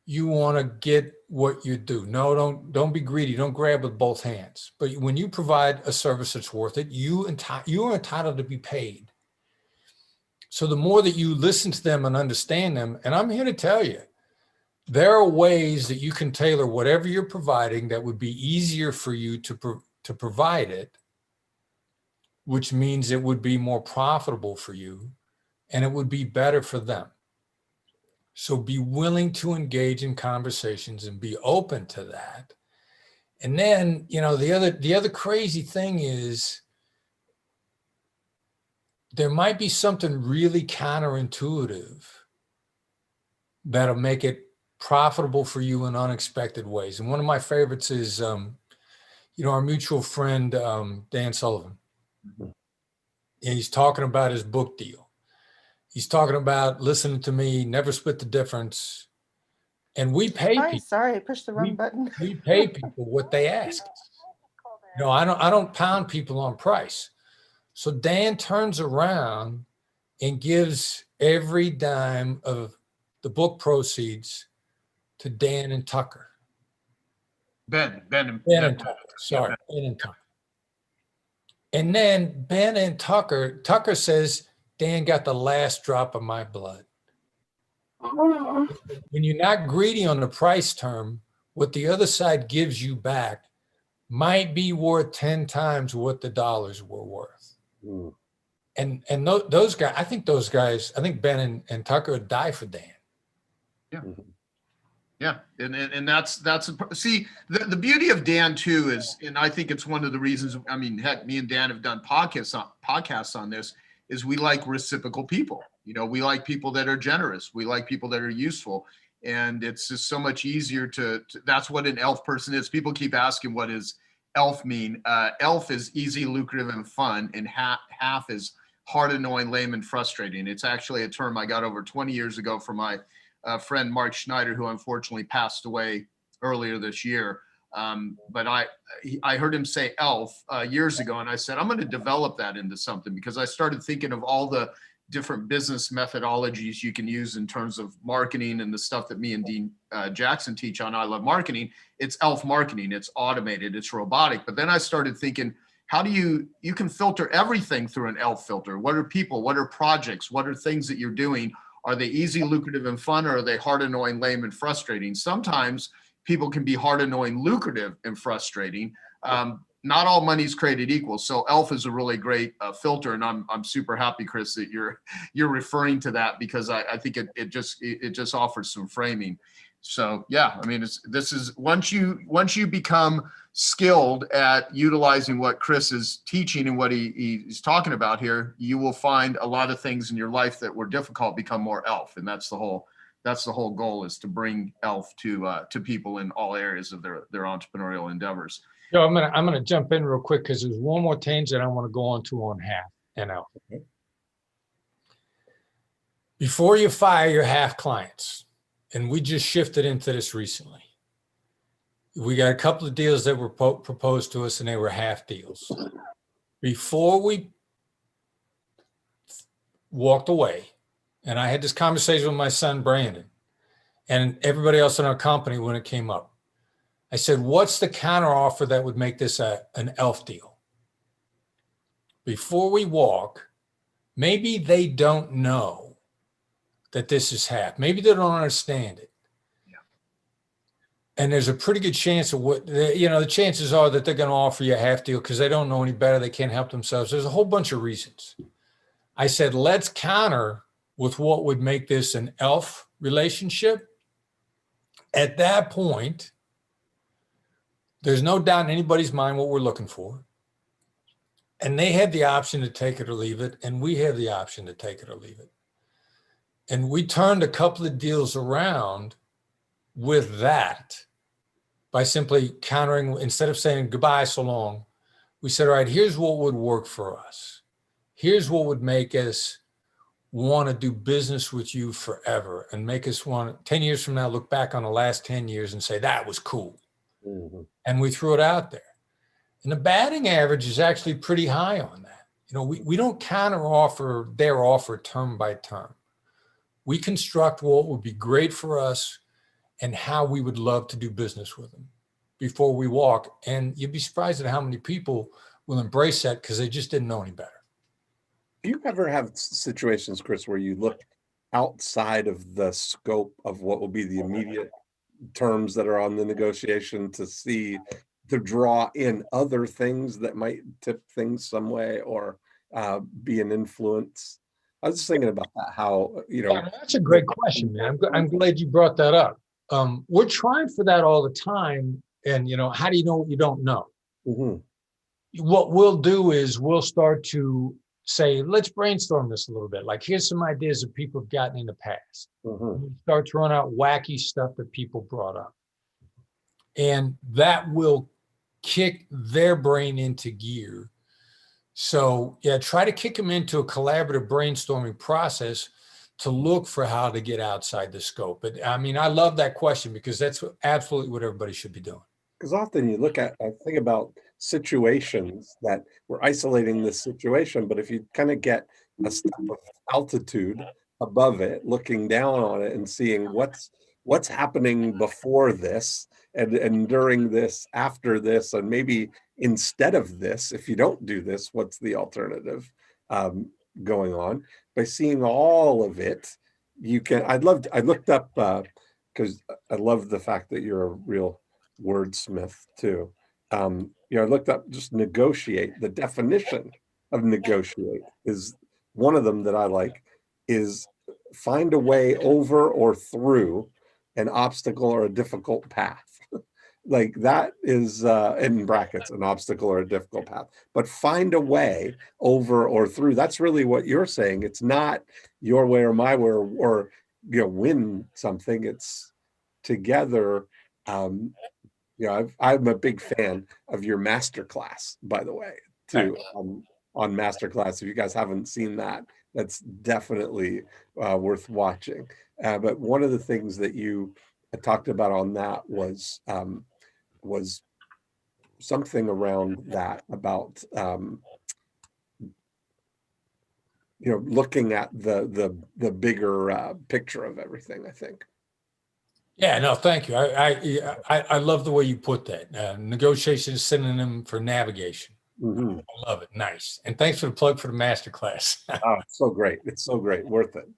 you want to get what you do. No, don't be greedy. Don't grab with both hands. But when you provide a service that's worth it, you are entitled to be paid. So the more that you listen to them and understand them, and I'm here to tell you, there are ways that you can tailor whatever you're providing that would be easier for you to provide it, which means it would be more profitable for you and it would be better for them. So be willing to engage in conversations and be open to that. And then, the other crazy thing is there might be something really counterintuitive that'll make it profitable for you in unexpected ways. And one of my favorites is, our mutual friend, Dan Sullivan. Mm-hmm. And he's talking about his book deal. He's talking about listening to me, never split the difference. And we pay people. Sorry, I pushed the wrong button. We pay people what they ask us. I don't pound people on price. So Dan turns around and gives every dime of the book proceeds to Dan and Tucker. Ben and Tucker. Sorry, Ben and Tucker. And then Ben and Tucker says, Dan got the last drop of my blood. When you're not greedy on the price term, what the other side gives you back might be worth 10 times what the dollars were worth. Mm. And those guys, I think Ben and Tucker would die for Dan. Yeah. Mm-hmm. Yeah. And that's see, the beauty of Dan too is, and I think it's one of the reasons, heck, me and Dan have done podcasts on this, is we like reciprocal people. We like people that are generous. We like people that are useful. And it's just so much easier to that's what an ELF person is. People keep asking, what does ELF mean? ELF is easy, lucrative, and fun. And half is hard, annoying, lame, and frustrating. It's actually a term I got over 20 years ago from my friend, Mark Schneider, who unfortunately passed away earlier this year. But I heard him say ELF years ago, and I said, I'm going to develop that into something, because I started thinking of all the different business methodologies you can use in terms of marketing and the stuff that me and Dean Jackson teach on I Love Marketing. It's ELF marketing. It's automated. It's robotic. But then I started thinking, how do you can filter everything through an ELF filter? What are people? What are projects? What are things that you're doing? Are they easy, lucrative, and fun, or are they hard, annoying, lame, and frustrating? Sometimes people can be hard, annoying, lucrative, and frustrating. Not all money's created equal. So ELF is a really great filter, and I'm super happy, Chris, that you're referring to that, because I think it just offers some framing. So yeah, this is once you become skilled at utilizing what Chris is teaching and what he's talking about here, you will find a lot of things in your life that were difficult become more ELF, and that's the whole goal, is to bring ELF to people in all areas of their entrepreneurial endeavors. So I'm gonna jump in real quick, because there's one more tangent I want to go on half and ELF. Okay. Before you fire your half clients, and we just shifted into this recently, we got a couple of deals that were proposed to us, and they were half deals. Before we walked away, and I had this conversation with my son, Brandon, and everybody else in our company when it came up. I said, what's the counteroffer that would make this an ELF deal? Before we walk, maybe they don't know that this is half. Maybe they don't understand it. Yeah. And there's a pretty good chance of the chances are that they're going to offer you a half deal because they don't know any better. They can't help themselves. There's a whole bunch of reasons. I said, let's counter with what would make this an elf relationship, at that point, there's no doubt in anybody's mind what we're looking for. And they have the option to take it or leave it, and we have the option to take it or leave it. And we turned a couple of deals around with that by simply countering, instead of saying goodbye, so long, we said, all right, here's what would work for us. Here's what would make us want to do business with you forever and make us want 10 years from now, look back on the last 10 years and say, that was cool. Mm-hmm. And we threw it out there. And the batting average is actually pretty high on that. You know, we don't counter offer their offer term by term. We construct what would be great for us and how we would love to do business with them before we walk. And you'd be surprised at how many people will embrace that because they just didn't know any better. Do you ever have situations, Chris, where you look outside of the scope of what will be the immediate terms that are on the negotiation to draw in other things that might tip things some way or be an influence? I was just thinking about that, how, Yeah, that's a great question, man. I'm glad you brought that up. We're trying for that all the time. And, how do you know what you don't know? Mm-hmm. What we'll do is we'll start to say, let's brainstorm this a little bit. Like, here's some ideas that people have gotten in the past. Mm-hmm. We start to run out wacky stuff that people brought up. And that will kick their brain into gear. So yeah, try to kick them into a collaborative brainstorming process to look for how to get outside the scope. But I mean, I love that question because that's absolutely what everybody should be doing. Because often you think about situations that we're isolating this situation, but if you kind of get a step of altitude above it, looking down on it and seeing what's happening before this and during this, after this, and maybe instead of this, if you don't do this, what's the alternative going on? By seeing all of it, you can. I looked up because I love the fact that you're a real wordsmith too. I looked up just negotiate. The definition of negotiate is one of them that I like is find a way over or through an obstacle or a difficult path. Like that is in brackets, an obstacle or a difficult path, but find a way over or through. That's really what you're saying. It's not your way or my way or win something. It's together. I'm a big fan of your masterclass, by the way, too, on masterclass. If you guys haven't seen that, that's definitely worth watching. But one of the things that you talked about on that was something around that about looking at the bigger picture of everything, I think. Yeah, no, thank you. I love the way you put that. Negotiation is synonym for navigation. Mm-hmm. I love it. Nice. And thanks for the plug for the masterclass. Oh, it's so great. It's so great. Worth it.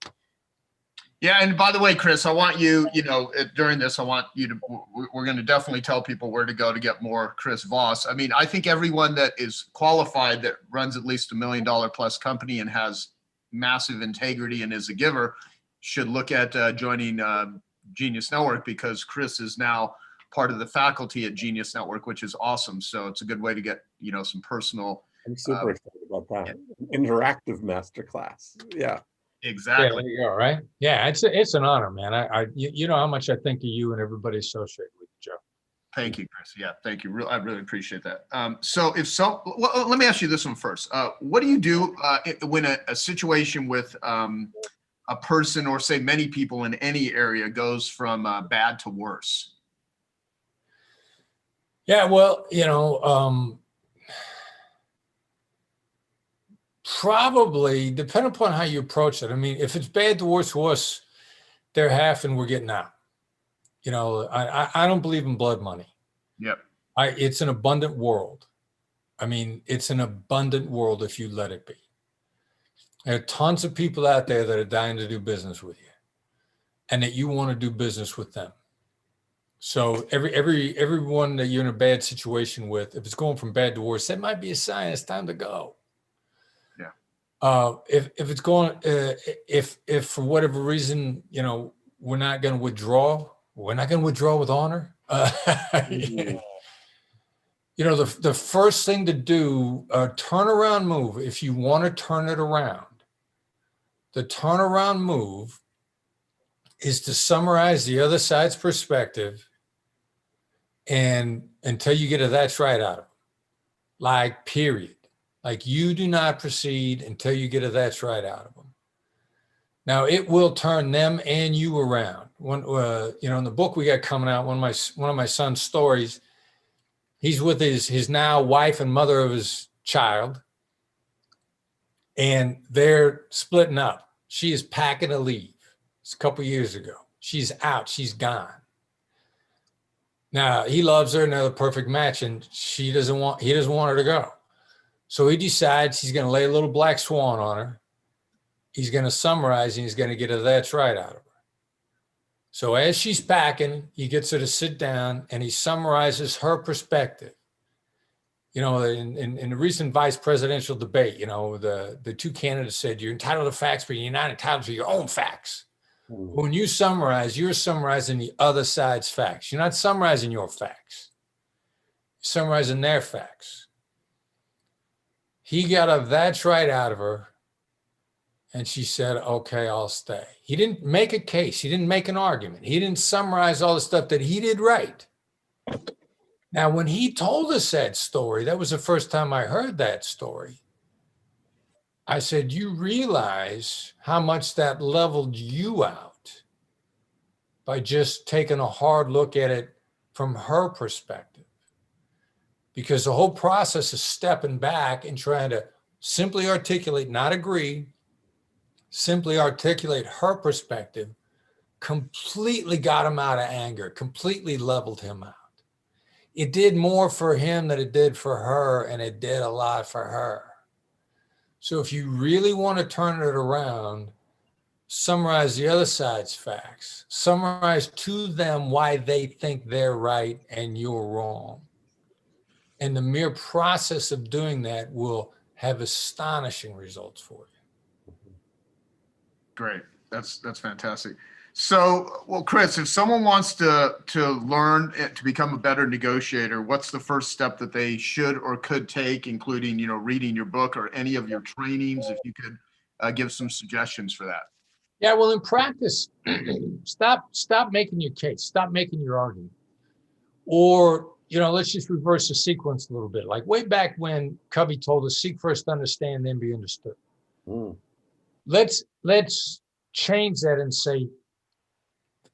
Yeah, and by the way, Chris, I want you, during this, we're going to definitely tell people where to go to get more Chris Voss. I mean, I think everyone that is qualified that runs at least $1 million plus company and has massive integrity and is a giver should look at joining Genius Network, because Chris is now part of the faculty at Genius Network, which is awesome. So it's a good way to get, some personal. I'm super excited about that. Interactive masterclass. Yeah. Exactly. Yeah, there you go, right? Yeah, it's an honor, man. You know how much I think of you and everybody associated with you, Joe. Thank you, Chris. Yeah, thank you. I really appreciate that. Well, let me ask you this one first. What do you do when a situation with a person, or say many people in any area, goes from bad to worse? Yeah, well, probably depending upon how you approach it. I mean, if it's bad to worse, they're half and we're getting out. I don't believe in blood money. Yep. It's an abundant world. I mean, it's an abundant world if you let it be. There are tons of people out there that are dying to do business with you, and that you want to do business with them. So everyone that you're in a bad situation with, if it's going from bad to worse, that might be a sign it's time to go. Yeah. If it's going, if for whatever reason, we're not going to withdraw, we're not going to withdraw with honor. Mhm. The first thing to do, a turnaround move, if you want to turn it around, the turnaround move is to summarize the other side's perspective and until you get a that's right out of them. Like, period. Like, you do not proceed until you get a that's right out of them. Now, it will turn them and you around. When in the book we got coming out, one of my son's stories, he's with his now wife and mother of his child, and they're splitting up. She is packing to leave. It's a couple years ago. She's out. She's gone. Now, he loves her, another perfect match, and he doesn't want her to go. So he decides he's going to lay a little black swan on her. He's going to summarize, and he's going to get a that's right out of her. So as she's packing, he gets her to sit down, and he summarizes her perspective. In the recent vice presidential debate, the two candidates said, you're entitled to facts, but you're not entitled to your own facts. Mm-hmm. When you summarize, you're summarizing the other side's facts. You're not summarizing your facts. You're summarizing their facts. He got a that's right out of her, and she said, okay, I'll stay. He didn't make a case. He didn't make an argument. He didn't summarize all the stuff that he did right. Now, when he told us that story, that was the first time I heard that story. I said, you realize how much that leveled you out by just taking a hard look at it from her perspective. Because the whole process is stepping back and trying to simply articulate, not agree, simply articulate her perspective, completely got him out of anger, completely leveled him out. It did more for him than it did for her, and it did a lot for her. So if you really want to turn it around, summarize the other side's facts, summarize to them why they think they're right and you're wrong. And the mere process of doing that will have astonishing results for you. Great. That's fantastic. So, well, Chris, if someone wants to learn to become a better negotiator, what's the first step that they should or could take, including, reading your book or any of your trainings, if you could give some suggestions for that? Yeah, well, in practice, stop making your case, stop making your argument. Or, let's just reverse the sequence a little bit. Like way back when Covey told us, seek first to understand, then be understood. Mm. Let's change that and say,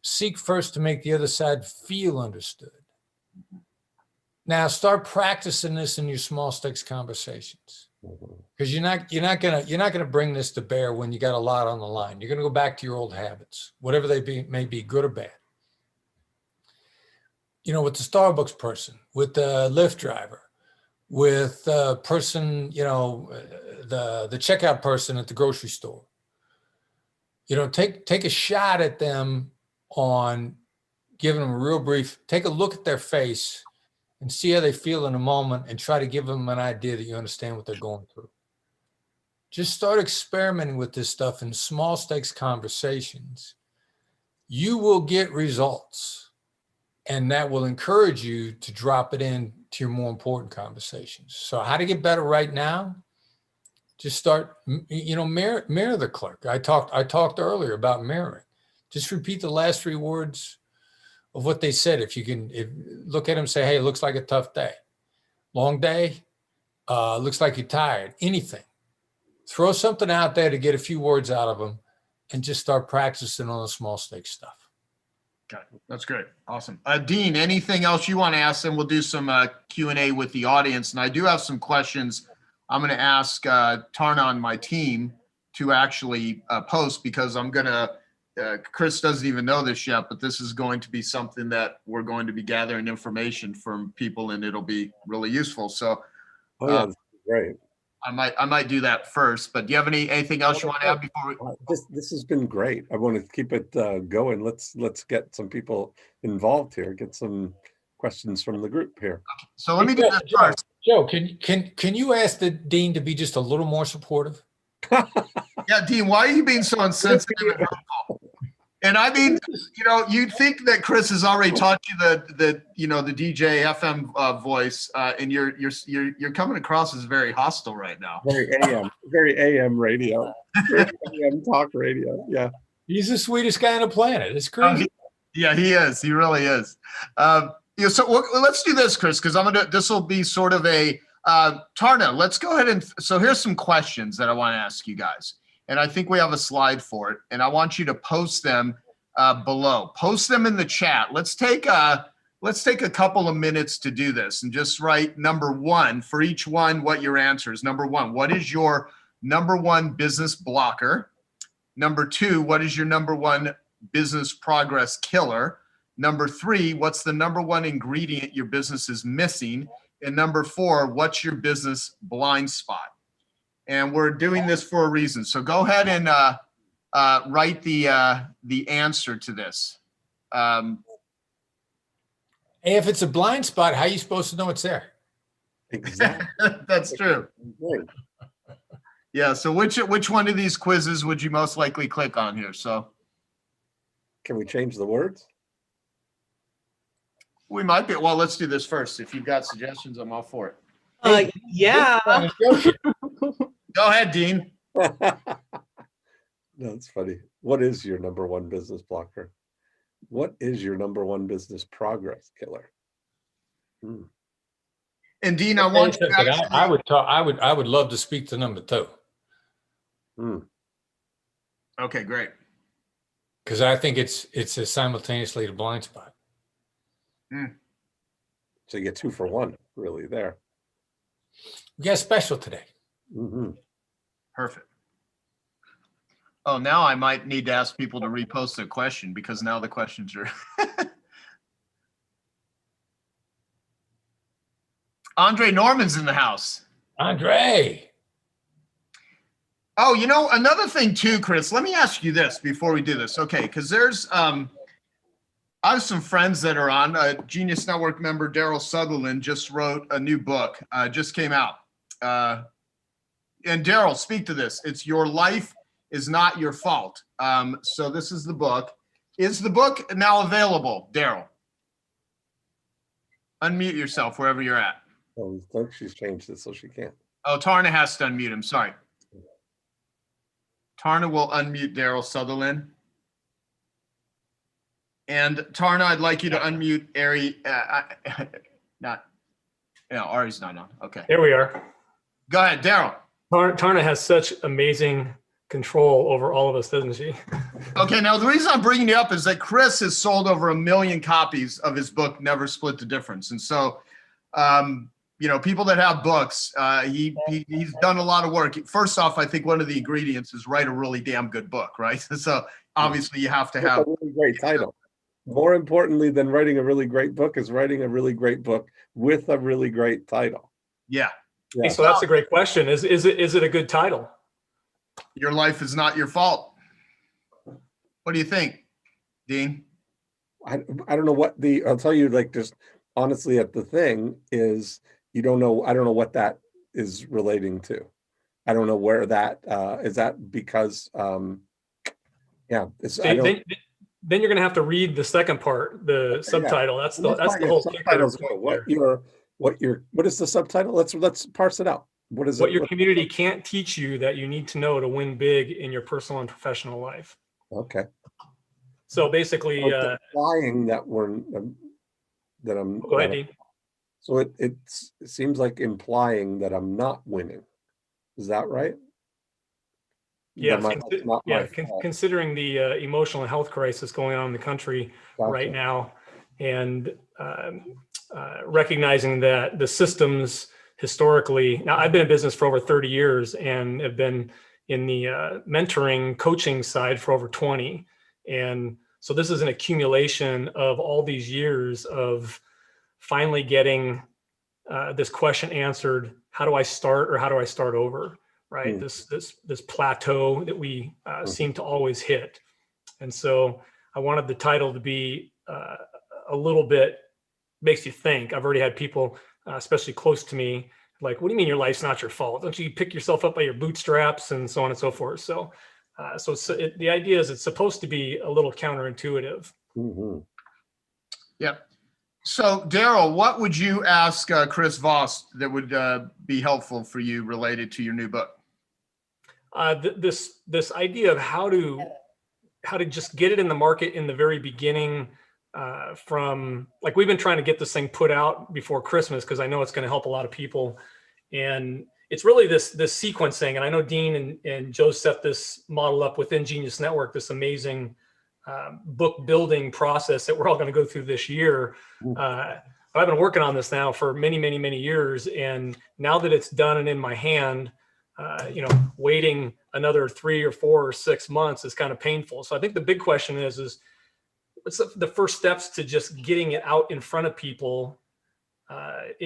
seek first to make the other side feel understood. Now start practicing this in your small stakes conversations, because you're not gonna bring this to bear when you got a lot on the line. You're gonna go back to your old habits, whatever they may be, good or bad. With the Starbucks person, with the Lyft driver, with the person, the checkout person at the grocery store. Take a shot at them on giving them a real brief, take a look at their face and see how they feel in a moment and try to give them an idea that you understand what they're going through. Just start experimenting with this stuff in small stakes conversations. You will get results, and that will encourage you to drop it into your more important conversations. So how to get better right now? Just start, mirror the clerk. I talked earlier about mirroring. Just repeat the last 3 words of what they said. If you can look at them and say, hey, it looks like a tough day. Long day, looks like you're tired. Anything. Throw something out there to get a few words out of them and just start practicing on the small stakes stuff. Got it. That's great. Awesome. Dean, anything else you want to ask? And we'll do some Q&A with the audience. And I do have some questions I'm going to ask Tarna on my team to actually post, because I'm going to, Chris doesn't even know this yet, but this is going to be something that we're going to be gathering information from people, and it'll be really useful. So that's great. I might do that first, but do you have anything else you want to add before we? This has been great. I want to keep it going. Let's get some people involved here, get some questions from the group here. So let me do this first. Joe, can you ask the dean to be just a little more supportive? Yeah, Dean, why are you being so insensitive and hurtful? And I mean, you'd think that Chris has already taught you the DJ FM voice, and you're coming across as very hostile right now. Very AM radio, very AM talk radio. Yeah, he's the sweetest guy on the planet. It's crazy. Yeah, he is. He really is. So let's do this, Chris, because this will be sort of a Tarna. Let's go ahead so here's some questions that I want to ask you guys. And I think we have a slide for it. And I want you to post them below. Post them in the chat. Let's take a couple of minutes to do this and just write number one for each one, what your answer is. Number one, what is your number one business blocker? Number two, what is your number one business progress killer? Number three, what's the number one ingredient your business is missing? And number four, what's your business blind spot? And we're doing this for a reason. So go ahead and write the answer to this. Hey, if it's a blind spot, how are you supposed to know it's there? Exactly. That's true. Yeah. So which one of these quizzes would you most likely click on here? So can we change the words? We might be. Well, let's do this first. If you've got suggestions, I'm all for it. Yeah. Go ahead, Dean. No, it's funny. What is your number one business blocker? What is your number one business progress killer? And Dean, I want you to actually, I would love to speak to number two. Okay, great. Because I think it's simultaneously the blind spot. So you get 2 for 1, really, there. We got a special today. Perfect. Oh, now I might need to ask people to repost their question because now the questions are. Andre Norman's in the house. Andre. Oh, another thing too, Chris, let me ask you this before we do this. Okay, because there's I have some friends that are on. Genius Network member Daryl Sutherland just wrote a new book, just came out. And Daryl, speak to this. It's Your Life is Not Your Fault. So this is the book. Is the book now available, Daryl? Unmute yourself wherever you're at. Oh, I think she's changed it so she can't. Oh, Tarna has to unmute him. Sorry. Tarna will unmute Daryl Sutherland. And Tarna, I'd like you to unmute Ari. Ari's not on. Okay. There we are. Go ahead, Daryl. Tarna has such amazing control over all of us, doesn't she? Okay, now the reason I'm bringing you up is that Chris has sold over 1 million copies of his book, Never Split the Difference. And so, people that have books, he's done a lot of work. First off, I think one of the ingredients is write a really damn good book, right? So obviously you have to have a really great title. More importantly than writing a really great book is writing a really great book with a really great title. Yeah. Hey, so that's a great question. Is it a good title? Your Life is Not Your Fault. What do you think, Dean? I don't know what I'll tell you, like, just honestly, at the thing is, I don't know what that is relating to. I don't know where that is that because then you're going to have to read the second part, the subtitle. That's the whole subtitles. What is the subtitle? Let's parse it out. What is what your community can't teach you that you need to know to win big in your personal and professional life. Okay. So basically, implying that I'm. Go ahead, Dean. So it seems like implying that I'm not winning. Is that right? Yeah, considering the emotional and health crisis going on in the country right now, and recognizing that the systems historically, now I've been in business for over 30 years and have been in the mentoring coaching side for over 20. And so this is an accumulation of all these years of finally getting this question answered. How do I start, or how do I start over? Right. This plateau that we seem to always hit. And so I wanted the title to be a little bit, makes you think. I've already had people, especially close to me, Like, what do you mean your life's not your fault? Don't you pick yourself up by your bootstraps and so on and so forth? So, the idea is it's supposed to be a little counterintuitive. Mm-hmm. Yep. So, Daryl, what would you ask Chris Voss that would be helpful for you related to your new book? This idea of how to just get it in the market in the very beginning. From like, we've been trying to get this thing put out before Christmas because I know it's going to help a lot of people, and it's really this sequencing. And I know Dean and Joe set this model up within Genius Network, this amazing book building process that we're all going to go through this year. But I've been working on this now for many, many, many years, and now that it's done and in my hand, waiting another 3 or 4 or 6 months is kind of painful. So I think the big question is what's the first steps to just getting it out in front of people,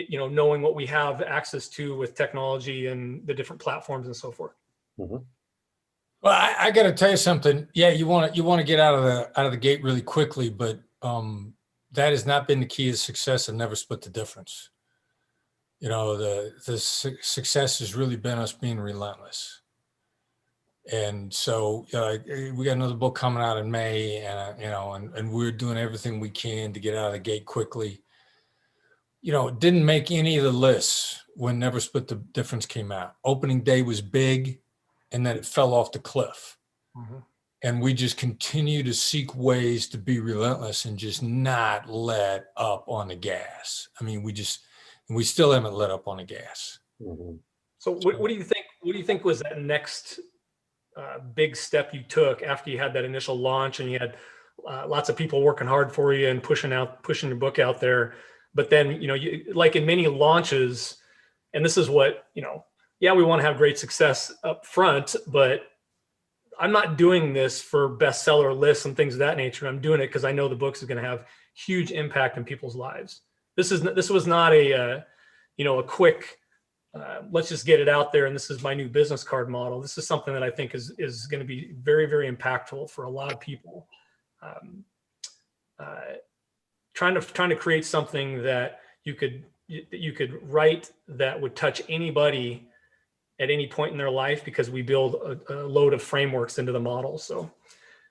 knowing what we have access to with technology and the different platforms and so forth. Mm-hmm. Well, I got to tell you something. Yeah, you want to get out of the gate really quickly, but that has not been the key to success, and never split the difference. The success has really been us being relentless. And so we got another book coming out in May, and we're doing everything we can to get out of the gate quickly. It didn't make any of the lists when Never Split the Difference came out. Opening day was big, and then it fell off the cliff. Mm-hmm. And we just continue to seek ways to be relentless and just not let up on the gas. I mean, we still haven't let up on the gas. Mm-hmm. So what do you think? What do you think was that next big step you took after you had that initial launch and you had lots of people working hard for you and pushing your book out there? But then, like in many launches, and this is what, we want to have great success up front, but I'm not doing this for bestseller lists and things of that nature. I'm doing it because I know the book is going to have huge impact in people's lives. This was not a quick, let's just get it out there, and this is my new business card model. This is something that I think is going to be very, very impactful for a lot of people. Trying to create something that you could write that would touch anybody at any point in their life, because we build a load of frameworks into the model. So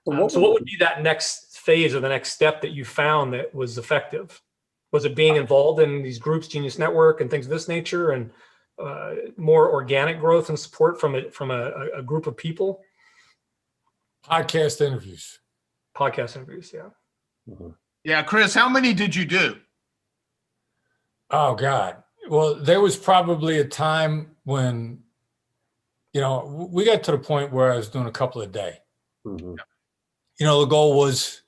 what would be that next phase or the next step that you found that was effective? Was it being involved in these groups, Genius Network and things of this nature, and more organic growth and support from a group of people? Podcast interviews, yeah. Mm-hmm. Yeah, Chris, how many did you do? Oh God. Well, there was probably a time when, we got to the point where I was doing a couple a day. Mm-hmm. The goal was,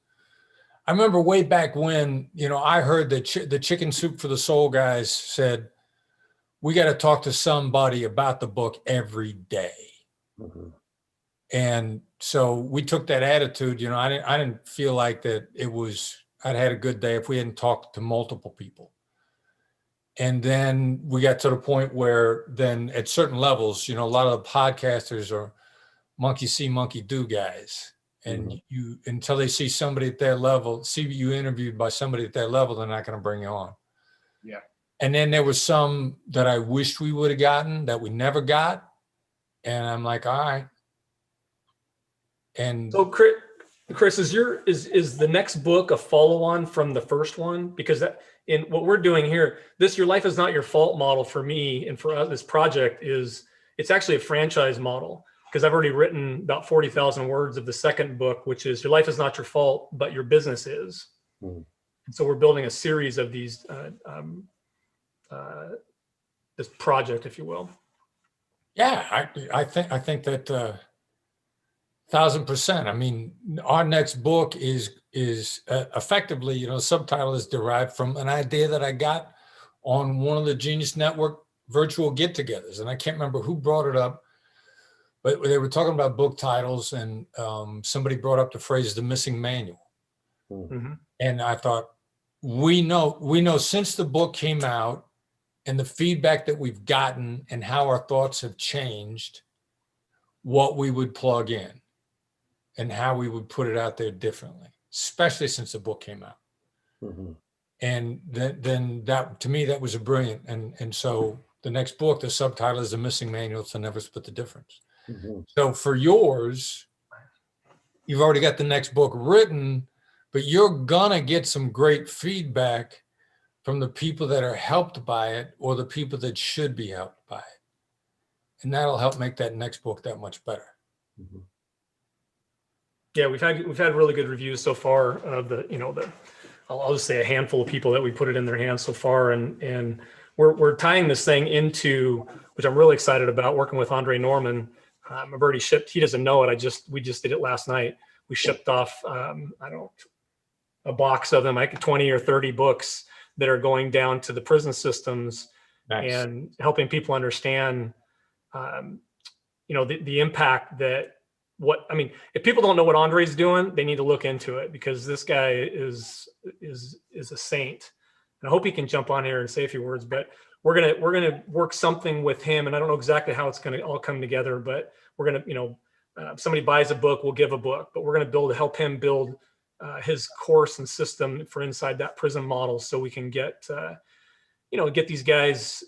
I remember way back when, I heard that the Chicken Soup for the Soul guys said, we got to talk to somebody about the book every day. Mm-hmm. And so we took that attitude. I didn't feel like that I'd had a good day if we hadn't talked to multiple people. And then we got to the point where then at certain levels, a lot of the podcasters are monkey see, monkey do guys. And Mm-hmm. until they see somebody at their level, see you interviewed by somebody at their level, they're not going to bring you on. Yeah. And then there was some that I wished we would have gotten that we never got. And I'm like, all right. And so Chris, is the next book a follow-on from the first one? Because in what we're doing here, this Your Life Is Not Your Fault model for me and for us, this project it's actually a franchise model, because I've already written about 40,000 words of the second book, which is Your Life Is Not Your Fault, but Your Business Is. Mm-hmm. And so we're building a series of these, this project, if you will. yeah, I think that 1,000%. I mean, our next book is effectively, the subtitle is derived from an idea that I got on one of the Genius Network virtual get-togethers, and I can't remember who brought it up, but they were talking about book titles, and somebody brought up the phrase "the missing manual," Mm-hmm. and I thought, we know since the book came out, and the feedback that we've gotten, and how our thoughts have changed, what we would plug in and how we would put it out there differently, especially since the book came out. Mm-hmm. And then that, to me, that was a brilliant. And so The next book, the subtitle is A Missing Manual to Never Split the Difference. Mhm. So for yours, you've already got the next book written, but you're gonna get some great feedback from the people that are helped by it or the people that should be helped by it. And that'll help make that next book that much better. Mhm. Yeah, we've had really good reviews so far of I'll just say a handful of people that we put it in their hands so far, and we're tying this thing into, which I'm really excited about, working with Andre Norman. I've already shipped. He doesn't know it. We just did it last night. We shipped off a box of them, like 20 or 30 books that are going down to the prison systems. Nice. And helping people understand, the impact that. If people don't know what Andre's doing, they need to look into it, because this guy is a saint. And I hope he can jump on here and say a few words, but we're gonna work something with him, and I don't know exactly how it's gonna all come together, but we're gonna, if somebody buys a book, we'll give a book, but we're gonna help him build his course and system for inside that prison model, so we can get these guys,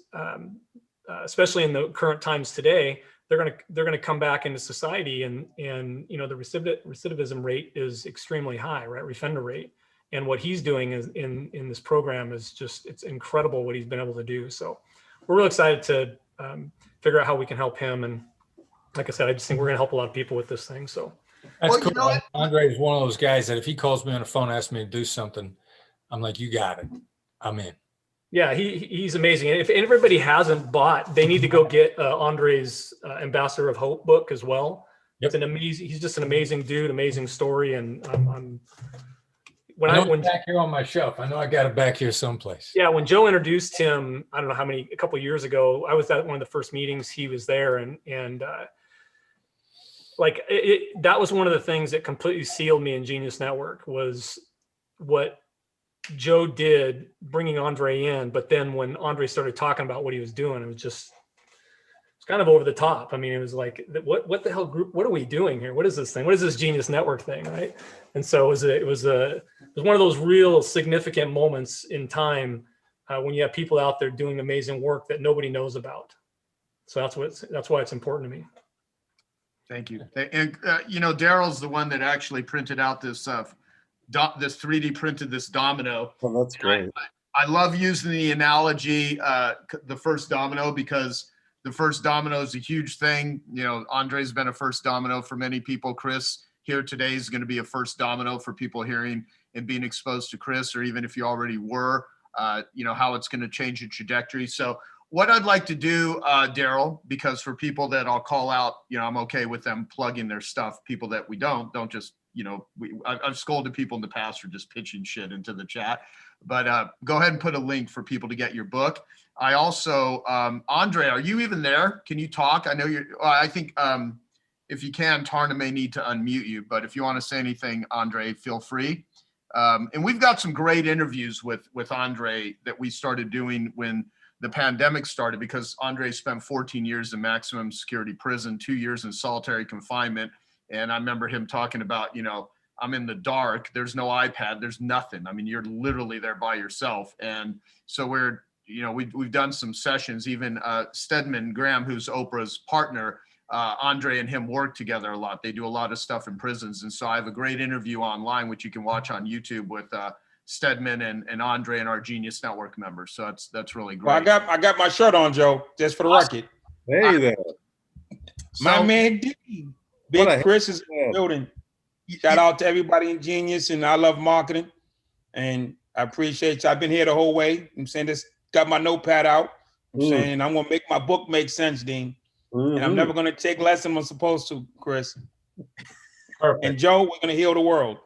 especially in the current times today. They're gonna come back into society, and the recidivism rate is extremely high, right? Refender rate, and what he's doing is in this program is it's incredible what he's been able to do. So we're really excited to figure out how we can help him, and like I said, I just think we're gonna help a lot of people with this thing. So that's cool. Andre is one of those guys that if he calls me on the phone, asks me to do something, I'm like, you got it, I'm in. Yeah, he's amazing. And if everybody hasn't bought, they need to go get Andre's Ambassador of Hope book as well. Yep. He's just an amazing dude, amazing story. And when back here on my shelf, I know I got it back here someplace. Yeah, when Joe introduced him, I don't know a couple of years ago, I was at one of the first meetings. He was there, and that was one of the things that completely sealed me in Genius Network, was what Joe did bringing Andre in. But then when Andre started talking about what he was doing, it's kind of over the top. I mean, it was like, what the hell group, what are we doing here? What is this thing? What is this Genius Network thing? Right. And so it was one of those real significant moments in time when you have people out there doing amazing work that nobody knows about. So that's why it's important to me. Thank you. And Daryl's the one that actually printed out this 3D printed this domino. Oh, that's great. I love using the analogy, the first domino, because the first domino is a huge thing. Andre's been a first domino for many people. Chris here today is going to be a first domino for people hearing and being exposed to Chris, or even if you already were, how it's going to change your trajectory. So what I'd like to do, Daryl, because for people that I'll call out, I'm okay with them plugging their stuff. People that we don't just, I've scolded people in the past for just pitching shit into the chat, but go ahead and put a link for people to get your book. I also, Andre, are you even there? Can you talk? I know I think if you can, Tarna may need to unmute you, but if you want to say anything, Andre, feel free. And we've got some great interviews with Andre that we started doing when the pandemic started, because Andre spent 14 years in maximum security prison, 2 years in solitary confinement. And I remember him talking about, I'm in the dark, there's no iPad, there's nothing. I mean, you're literally there by yourself. And so we've done some sessions, even Stedman Graham, who's Oprah's partner, Andre and him work together a lot. They do a lot of stuff in prisons. And so I have a great interview online, which you can watch on YouTube, with Stedman and Andre and our Genius Network members. So that's really great. Well, I got my shirt on, Joe, just for the record. Hey there. My man D. Big Chris is in the building. Shout out to everybody in Genius, and I love marketing. And I appreciate you. I've been here the whole way. I'm saying this, got my notepad out. I'm saying I'm gonna make my book make sense, Dean. And I'm never gonna take less than I'm supposed to, Chris. Perfect. And Joe, we're gonna heal the world.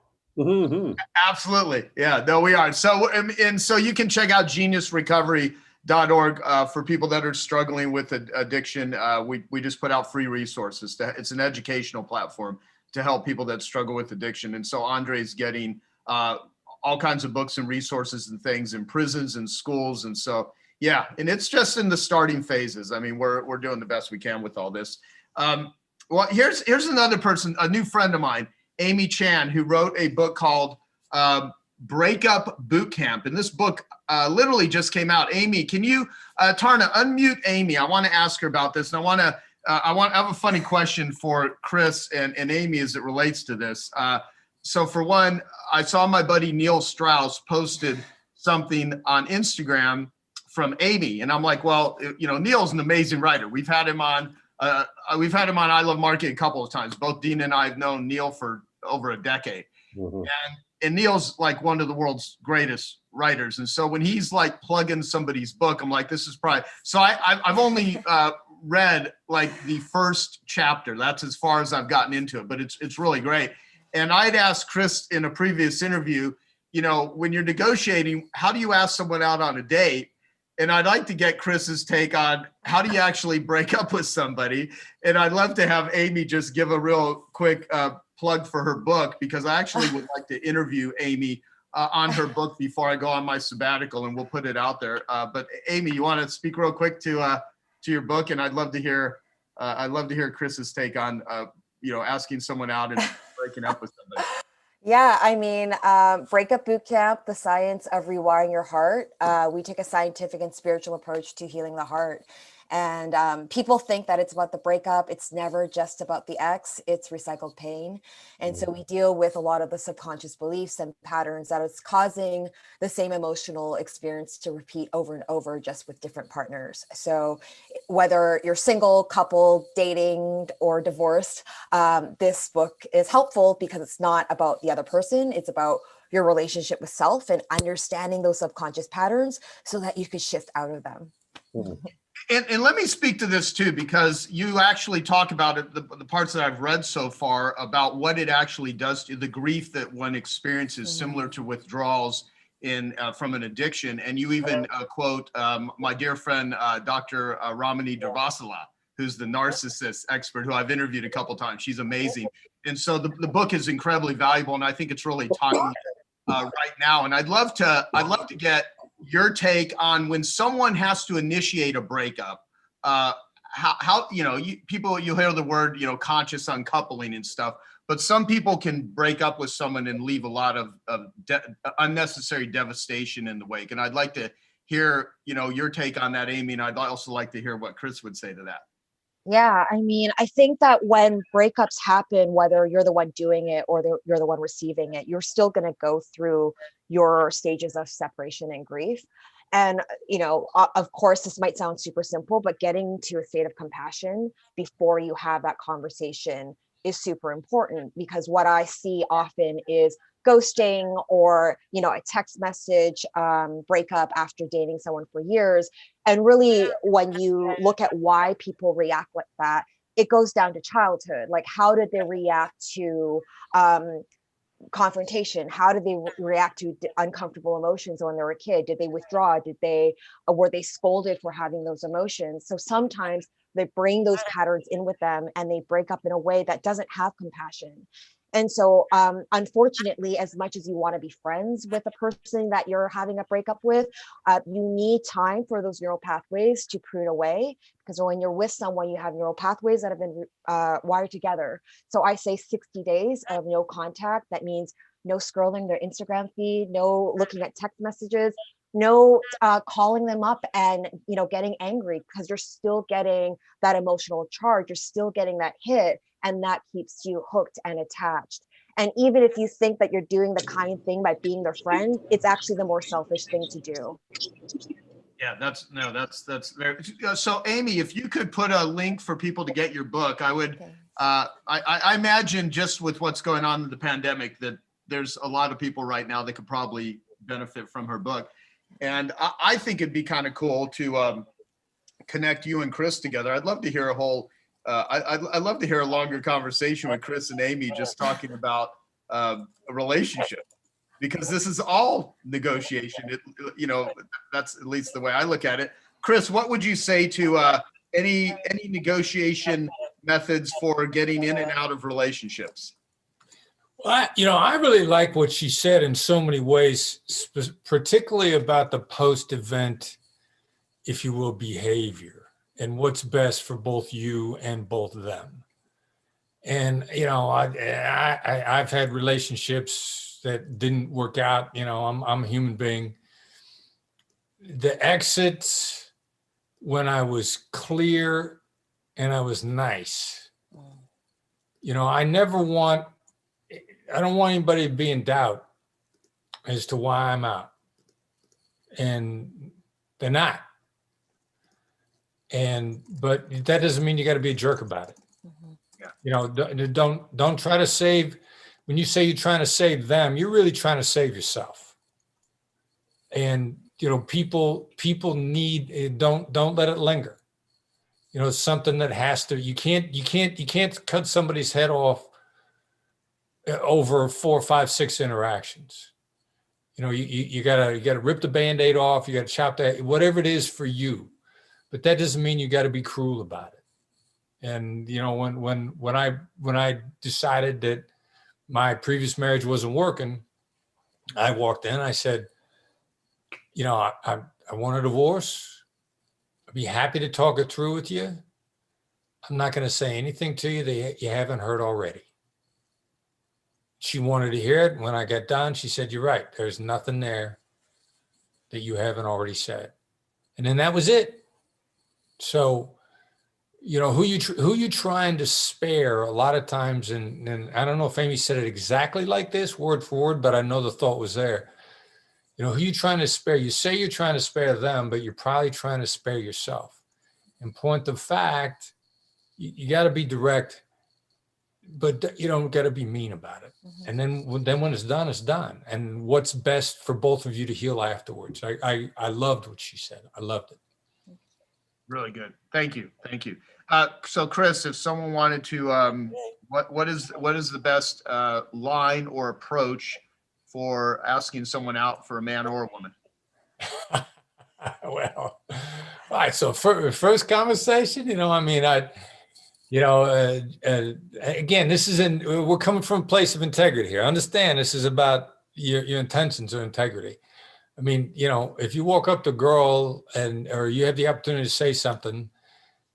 Absolutely. Yeah, no, we are. So, and so you can check out geniusrecovery.org for people that are struggling with addiction. We just put out free resources. It's an educational platform to help people that struggle with addiction. And so Andre's getting all kinds of books and resources and things in prisons and schools. And so, yeah, and it's just in the starting phases. I mean, we're doing the best we can with all this. Well, here's another person, a new friend of mine, Amy Chan, who wrote a book called Breakup Boot Camp. And this book literally just came out. Amy, can you, Tarna, unmute Amy? I want to ask her about this. And I have a funny question for Chris and Amy as it relates to this. So for one, I saw my buddy Neil Strauss posted something on Instagram from Amy. And I'm like, well, you know, Neil's an amazing writer. We've had him on I Love Marketing a couple of times. Both Dean and I have known Neil for over a decade. Mm-hmm. And Neil's like one of the world's greatest writers. And so when he's like plugging somebody's book, I'm like, this is probably, so I've only read like the first chapter. That's as far as I've gotten into it, but it's really great. And I'd asked Chris in a previous interview, you know, when you're negotiating, how do you ask someone out on a date? And I'd like to get Chris's take on how do you actually break up with somebody? And I'd love to have Amy just give a real quick plug for her book, because I actually would like to interview Amy on her book before I go on my sabbatical, and we'll put it out there. But Amy, you want to speak real quick to your book? And I'd love to hear Chris's take on you know, asking someone out and breaking up with somebody. Yeah, I mean, Breakup Boot Camp, The Science of Rewiring Your Heart. We take a scientific and spiritual approach to healing the heart. And people think that it's about the breakup. It's never just about the ex, it's recycled pain. And so we deal with a lot of the subconscious beliefs and patterns that is causing the same emotional experience to repeat over and over, just with different partners. So whether you're single, couple, dating, or divorced, this book is helpful because it's not about the other person. It's about your relationship with self and understanding those subconscious patterns so that you could shift out of them. And let me speak to this too, because you actually talk about it, the parts that I've read so far about what it actually does to the grief that one experiences, similar to withdrawals from an addiction. And you even quote my dear friend, Dr. Ramani Durvasula, who's the narcissist expert who I've interviewed a couple of times. She's amazing. And so the book is incredibly valuable, and I think it's really talking right now. And I'd love to get your take on when someone has to initiate a breakup, how you know, you hear the word, you know, conscious uncoupling and stuff, but some people can break up with someone and leave a lot of unnecessary devastation in the wake. And I'd like to hear, you know, your take on that, Amy, and I'd also like to hear what Chris would say to that. Yeah, I mean, I think that when breakups happen, whether you're the one doing it or you're the one receiving it, you're still going to go through your stages of separation and grief. And, you know, of course, this might sound super simple, but getting to a state of compassion before you have that conversation is super important, because what I see often is ghosting or, you know, a text message breakup after dating someone for years. And really, when you look at why people react like that, it goes down to childhood. Like, how did they react to confrontation? How did they react to uncomfortable emotions when they were a kid? Did they withdraw? Were they scolded for having those emotions? So sometimes they bring those patterns in with them and they break up in a way that doesn't have compassion. And so, unfortunately, as much as you want to be friends with the person that you're having a breakup with, you need time for those neural pathways to prune away, because when you're with someone, you have neural pathways that have been wired together. So I say 60 days of no contact. That means no scrolling their Instagram feed, no looking at text messages, no calling them up and, you know, getting angry, because you're still getting that emotional charge. You're still getting that hit. And that keeps you hooked and attached. And even if you think that you're doing the kind thing by being their friend, it's actually the more selfish thing to do. Yeah, that's very. So Amy, if you could put a link for people to get your book, I would. Okay. I imagine just with what's going on in the pandemic that there's a lot of people right now that could probably benefit from her book. And I think it'd be kind of cool to connect you and Chris together. I'd love to hear I'd love to hear a longer conversation with Chris and Amy just talking about a relationship, because this is all negotiation. You know, that's at least the way I look at it. Chris, what would you say to any negotiation methods for getting in and out of relationships? Well, I really like what she said in so many ways, particularly about the post-event, if you will, behavior, and what's best for both you and both of them. And, I've had relationships that didn't work out. You know, I'm a human being. The exits when I was clear and I was nice. You know, I don't want anybody to be in doubt as to why I'm out. And they're not. But that doesn't mean you got to be a jerk about it. Yeah. You know, don't try to save. When you say you're trying to save them, you're really trying to save yourself. And you know, people need, don't let it linger. You know, it's something that has to. You can't cut somebody's head off over 4, 5, 6 interactions. You know, you gotta rip the Band-Aid off. You gotta chop that, whatever it is for you. But that doesn't mean you got to be cruel about it. And you know, when I decided that my previous marriage wasn't working, I walked in. I said, you know, I want a divorce. I'd be happy to talk it through with you. I'm not going to say anything to you that you haven't heard already. She wanted to hear it. When I got done, she said, "You're right. There's nothing there that you haven't already said." And then that was it. So, you know, who you trying to spare a lot of times, and I don't know if Amy said it exactly like this, word for word, but I know the thought was there. You know, who you trying to spare? You say you're trying to spare them, but you're probably trying to spare yourself. In point of fact, you got to be direct, but you don't got to be mean about it. And then when it's done, it's done. And what's best for both of you to heal afterwards. I loved what she said. I loved it. Really good. Thank you. So Chris, if someone wanted to, what is the best line or approach for asking someone out for a man or a woman? Well, all right. So first conversation, you know, I mean, again, we're coming from a place of integrity here. I understand this is about your intentions or integrity. I mean, you know, if you walk up to a girl or you have the opportunity to say something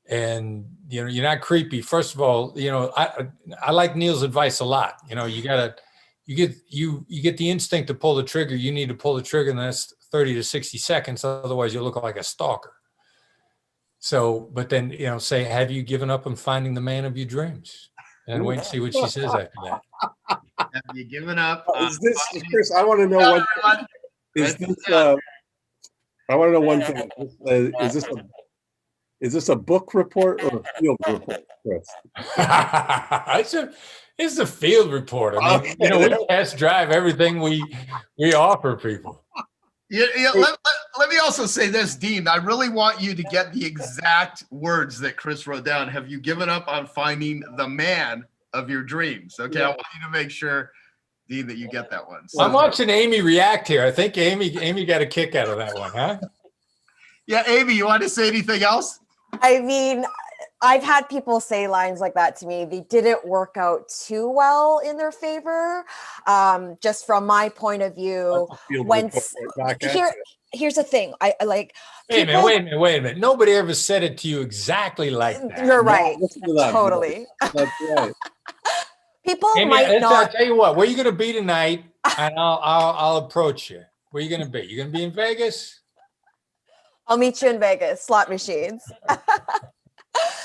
and, you know, you're not creepy. First of all, you know, I like Neil's advice a lot. You know, you get the instinct to pull the trigger. You need to pull the trigger in the next 30 to 60 seconds. Otherwise you'll look like a stalker. So, but then, you know, say, have you given up on finding the man of your dreams? And wait and see what she says after that. Have you given up? Is this, Chris, I want to know what. I want to know one thing. Is this a book report or a field report, Chris? It's a field report. I mean, you know, we test drive everything we offer people. Yeah. Let me also say this, Dean. I really want you to get the exact words that Chris wrote down. Have you given up on finding the man of your dreams? Okay, yeah. I want you to make sure, Dean, that you get that one. So, I'm watching Amy react here. I think Amy got a kick out of that one, huh? Yeah, Amy, you want to say anything else? I mean, I've had people say lines like that to me. They didn't work out too well in their favor. Just from my point of view, here's the thing. I like. Wait a minute. Nobody ever said it to you exactly like that. You're right. Totally. That's right. People Amy, might not. I'll tell you what. Where are you going to be tonight? And I'll approach you. Where are you going to be? You going to be in Vegas? I'll meet you in Vegas, slot machines.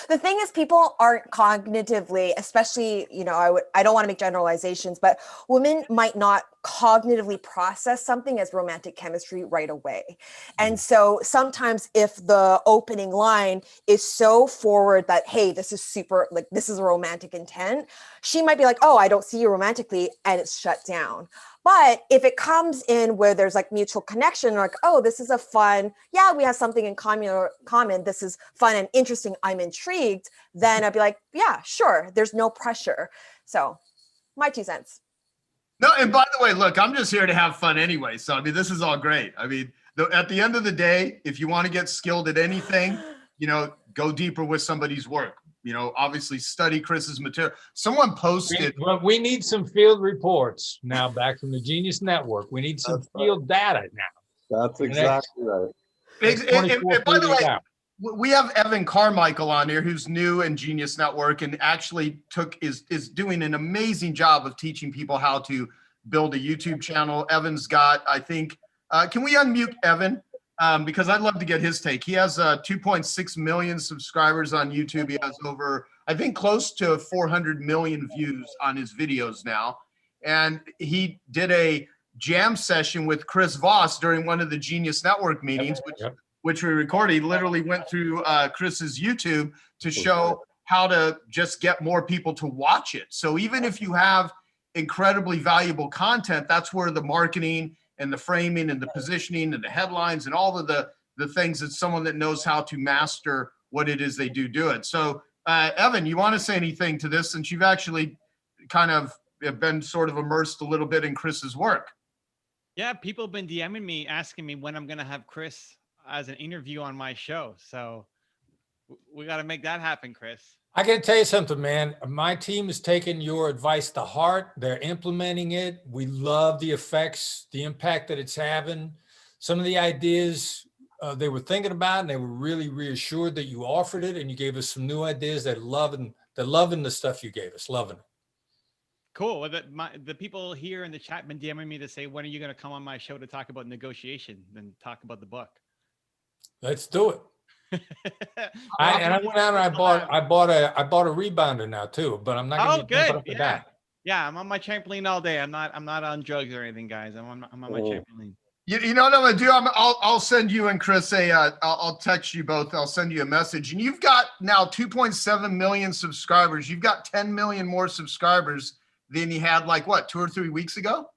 The thing is, people aren't cognitively, especially, you know, I don't want to make generalizations, but women might not cognitively process something as romantic chemistry right away. And so sometimes if the opening line is so forward that, hey, this is super, like, this is a romantic intent, she might be like, oh, I don't see you romantically, and it's shut down. But if it comes in where there's like mutual connection, like, oh, this is a fun, yeah, we have something in common. This is fun and interesting. I'm intrigued. Then I'd be like, yeah, sure. There's no pressure. So my 2 cents. No, and by the way, look, I'm just here to have fun anyway. So, I mean, this is all great. I mean, at the end of the day, if you want to get skilled at anything, you know, go deeper with somebody's work. You know, obviously study Chris's material. Someone posted. We need some field reports now back from the Genius Network. We need some field data now. That's exactly right. And by the way, we have Evan Carmichael on here, who's new in Genius Network and actually is doing an amazing job of teaching people how to build a YouTube channel. Evan's got, I think, can we unmute Evan? Because I'd love to get his take. He has 2.6 million subscribers on YouTube. He has over, I think, close to 400 million views on his videos now. And he did a jam session with Chris Voss during one of the Genius Network meetings, which we recorded. He literally went through Chris's YouTube to show how to just get more people to watch it. So even if you have incredibly valuable content, that's where the marketing and the framing and the positioning and the headlines and all of the things that someone that knows how to master what it is they do it. So Evan, you want to say anything to this, since you've actually kind of been sort of immersed a little bit in Chris's work? Yeah, people have been DMing me asking me when I'm going to have Chris as an interview on my show. So we got to make that happen, Chris. I got to tell you something, man. My team is taking your advice to heart. They're implementing it. We love the effects, the impact that it's having. Some of the ideas they were thinking about, and they were really reassured that you offered it, and you gave us some new ideas. They're loving the stuff you gave us, loving it. Cool. Well, the people here in the chat been DMing me to say, when are you going to come on my show to talk about negotiation and talk about the book? Let's do it. I went out and I bought a rebounder now too, but I'm not going to get up with that. Yeah, I'm on my trampoline all day. I'm not on drugs or anything, guys. I'm on my trampoline. You know what I'm gonna do? I'll send you and Chris I'll text you both. I'll send you a message. And you've got now 2.7 million subscribers. You've got 10 million more subscribers than you had, like, what, 2 or 3 weeks ago?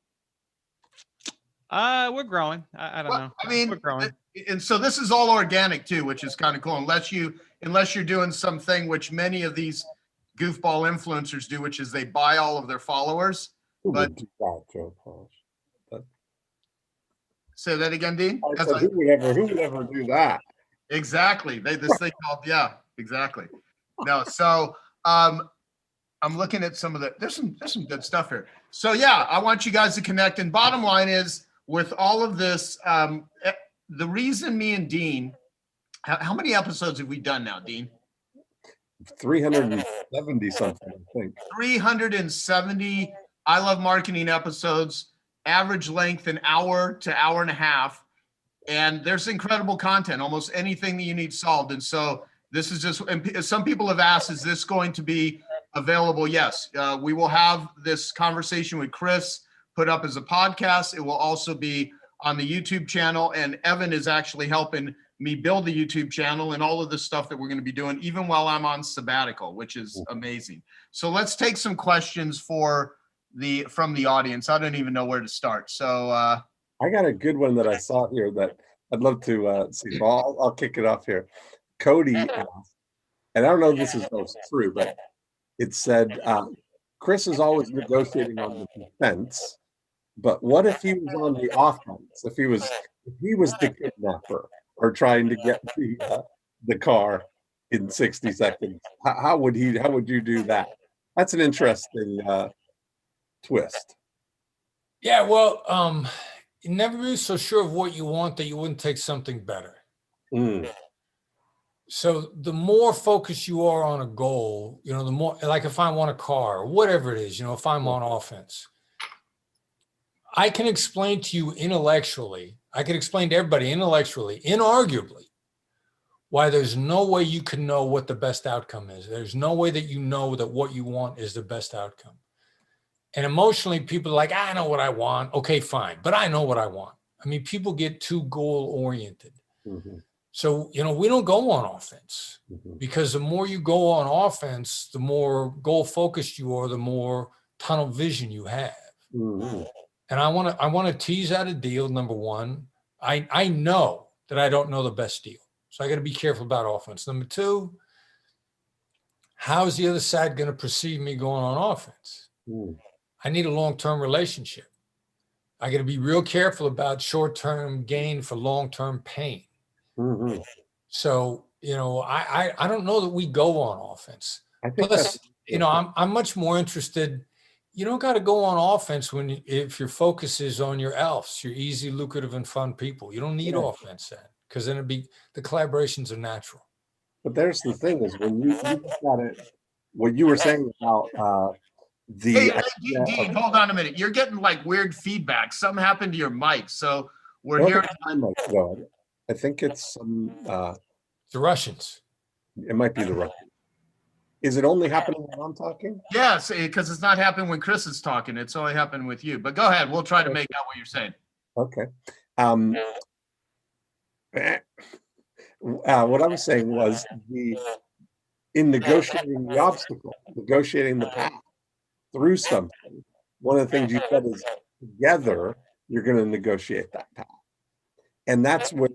We're growing. I don't know. I mean, we're growing. And so this is all organic too, which is kind of cool. Unless you're doing something which many of these goofball influencers do, which is they buy all of their followers. But say that again, Dean. Who would ever do that? Exactly. This thing called, exactly. No, so I'm looking at some of there's some good stuff here. So yeah, I want you guys to connect. And bottom line is, with all of this, the reason me and Dean, how many episodes have we done now, Dean? 370 something, I think. 370 I Love Marketing episodes, average length an hour to hour and a half. And there's incredible content, almost anything that you need solved. And so this is just, and some people have asked, is this going to be available? Yes, we will have this conversation with Chris put up as a podcast. It will also be on the YouTube channel, and Evan is actually helping me build the YouTube channel and all of the stuff that we're going to be doing, even while I'm on sabbatical, which is amazing. So let's take some questions from the audience. I don't even know where to start. So I got a good one that I saw here that I'd love to see. I'll kick it off here. Cody asked, and I don't know if this is true, but it said, Chris is always negotiating on the defense, but what if he was on the offense? If he was the kidnapper or trying to get the car in 60 seconds, how would you do that? That's an interesting twist. Yeah, well, you never be so sure of what you want that you wouldn't take something better. So the more focused you are on a goal, the more, like if I want a car or whatever it is, if I'm on offense, I can explain to you intellectually, I can explain to everybody intellectually, inarguably, why there's no way you can know what the best outcome is. There's no way that you know that what you want is the best outcome. And emotionally, people are like, I know what I want. Okay, fine. But I know what I want. I mean, people get too goal-oriented. So, we don't go on offense because the more you go on offense, the more goal-focused you are, the more tunnel vision you have. And I want to tease out a deal, number one. I know that I don't know the best deal. So I got to be careful about offense. Number two, how's the other side going to perceive me going on offense? I need a long-term relationship. I got to be real careful about short-term gain for long-term pain. So, I don't know that we go on offense. Plus, I'm much more interested. You don't got to go on offense if your focus is on your elves, your easy, lucrative, and fun people. You don't need offense then, because then the collaborations are natural. But there's the thing is, when you got it, what you were saying about Hey, Dean, hold on a minute. You're getting like weird feedback. Something happened to your mic. So we're hearing. I think it's the Russians. It might be the Russians. Is it only happening when I'm talking? Yes, because it's not happening when Chris is talking. It's only happening with you. But go ahead. We'll try to make out what you're saying. Okay. What I was saying was in negotiating the obstacle, negotiating the path through something, one of the things you said is together, you're going to negotiate that path. And that's where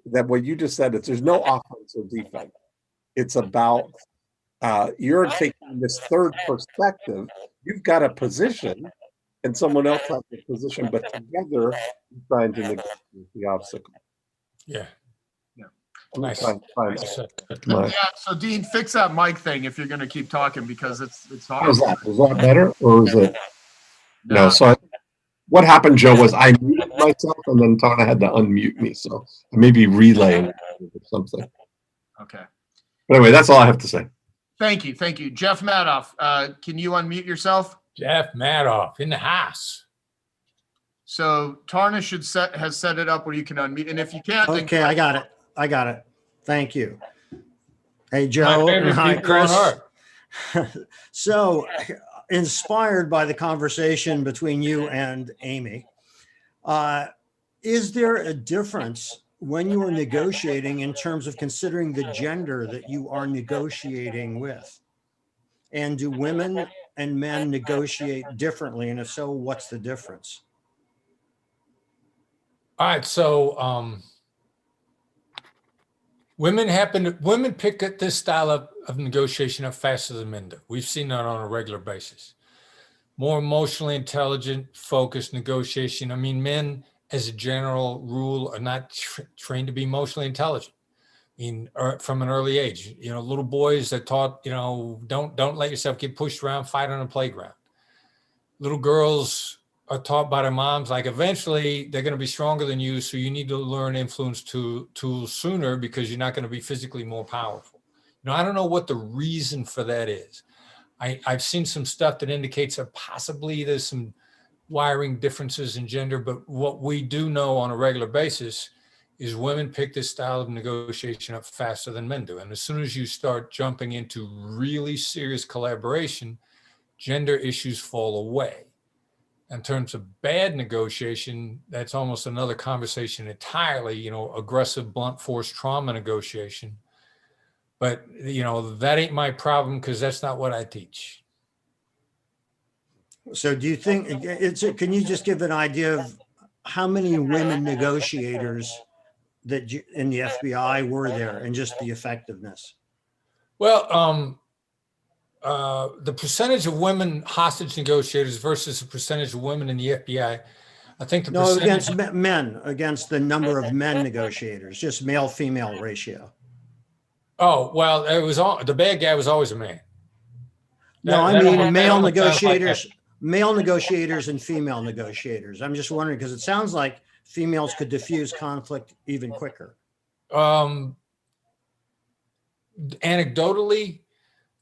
what you just said, there's no offense or defense. It's about you're taking this third perspective. You've got a position and someone else has a position, but together you're trying to negotiate the obstacle. Yeah. Nice. Yeah, so Dean, fix that mic thing if you're going to keep talking, because it's hard. Is that better, or is it? No. So what happened, Joe, was I muted myself and then Tana had to unmute me. So I may be relaying or something. Okay. But anyway, that's all I have to say. Thank you. Thank you. Jeff Madoff, can you unmute yourself? Jeff Madoff in the house. So Tarna has set it up where you can unmute. And if you can't. Okay, I got it. Thank you. Hey, Joe. And hi, Chris. So inspired by the conversation between you and Amy, is there a difference when you are negotiating in terms of considering the gender that you are negotiating with? And do women and men negotiate differently? And if so, what's the difference? All right, so women pick up this style of negotiation up faster than men do. We've seen that on a regular basis. More emotionally intelligent, focused negotiation. I mean, men, as a general rule, are not trained to be emotionally intelligent. I mean, from an early age, little boys are taught, don't let yourself get pushed around, fight on a playground. Little girls are taught by their moms, like eventually they're going to be stronger than you, so you need to learn influence tools sooner because you're not going to be physically more powerful. I don't know what the reason for that is. I've seen some stuff that indicates that possibly there's some wiring differences in gender, but what we do know on a regular basis is women pick this style of negotiation up faster than men do. And as soon as you start jumping into really serious collaboration, gender issues fall away. In terms of bad negotiation, that's almost another conversation entirely, aggressive, blunt force trauma negotiation. But, that ain't my problem because that's not what I teach. So do you think can you just give an idea of how many women negotiators that in the FBI were there and just the effectiveness? Well, the percentage of women hostage negotiators versus the percentage of women in the FBI, I think the percentage against men, against the number of men negotiators, just male-female ratio. Oh, well, the bad guy was always a man. No, I mean male negotiators and female negotiators. I'm just wondering because it sounds like females could diffuse conflict even quicker. Anecdotally,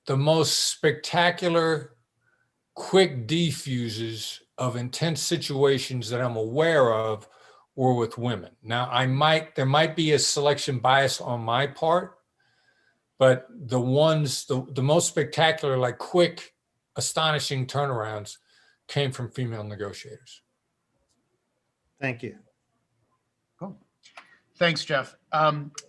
the most spectacular, quick defuses of intense situations that I'm aware of were with women. Now, there might be a selection bias on my part, but the most spectacular, like quick, astonishing turnarounds came from female negotiators. Thank you. Cool. Thanks, Jeff.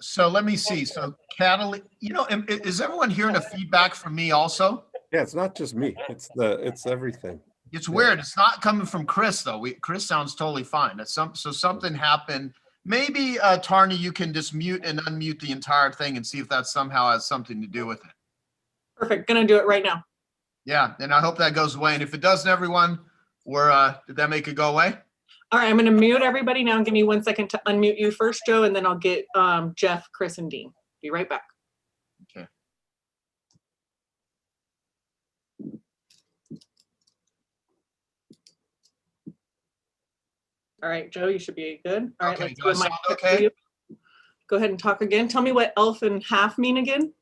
So let me see. So Catalina, is everyone hearing the feedback from me also? Yeah, it's not just me. It's everything. It's weird. It's not coming from Chris though. Chris sounds totally fine. So something happened. Maybe Tarna, you can just mute and unmute the entire thing and see if that somehow has something to do with it. Perfect. Gonna do it right now. Yeah, and I hope that goes away. And if it doesn't, everyone, did that make it go away? All right, I'm gonna mute everybody now. Give me 1 second to unmute you first, Joe, and then I'll get Jeff, Chris, and Dean. Be right back. Okay. All right, Joe, you should be good. All right, okay, let's do I sound okay? Go ahead and talk again. Tell me what elf and half mean again.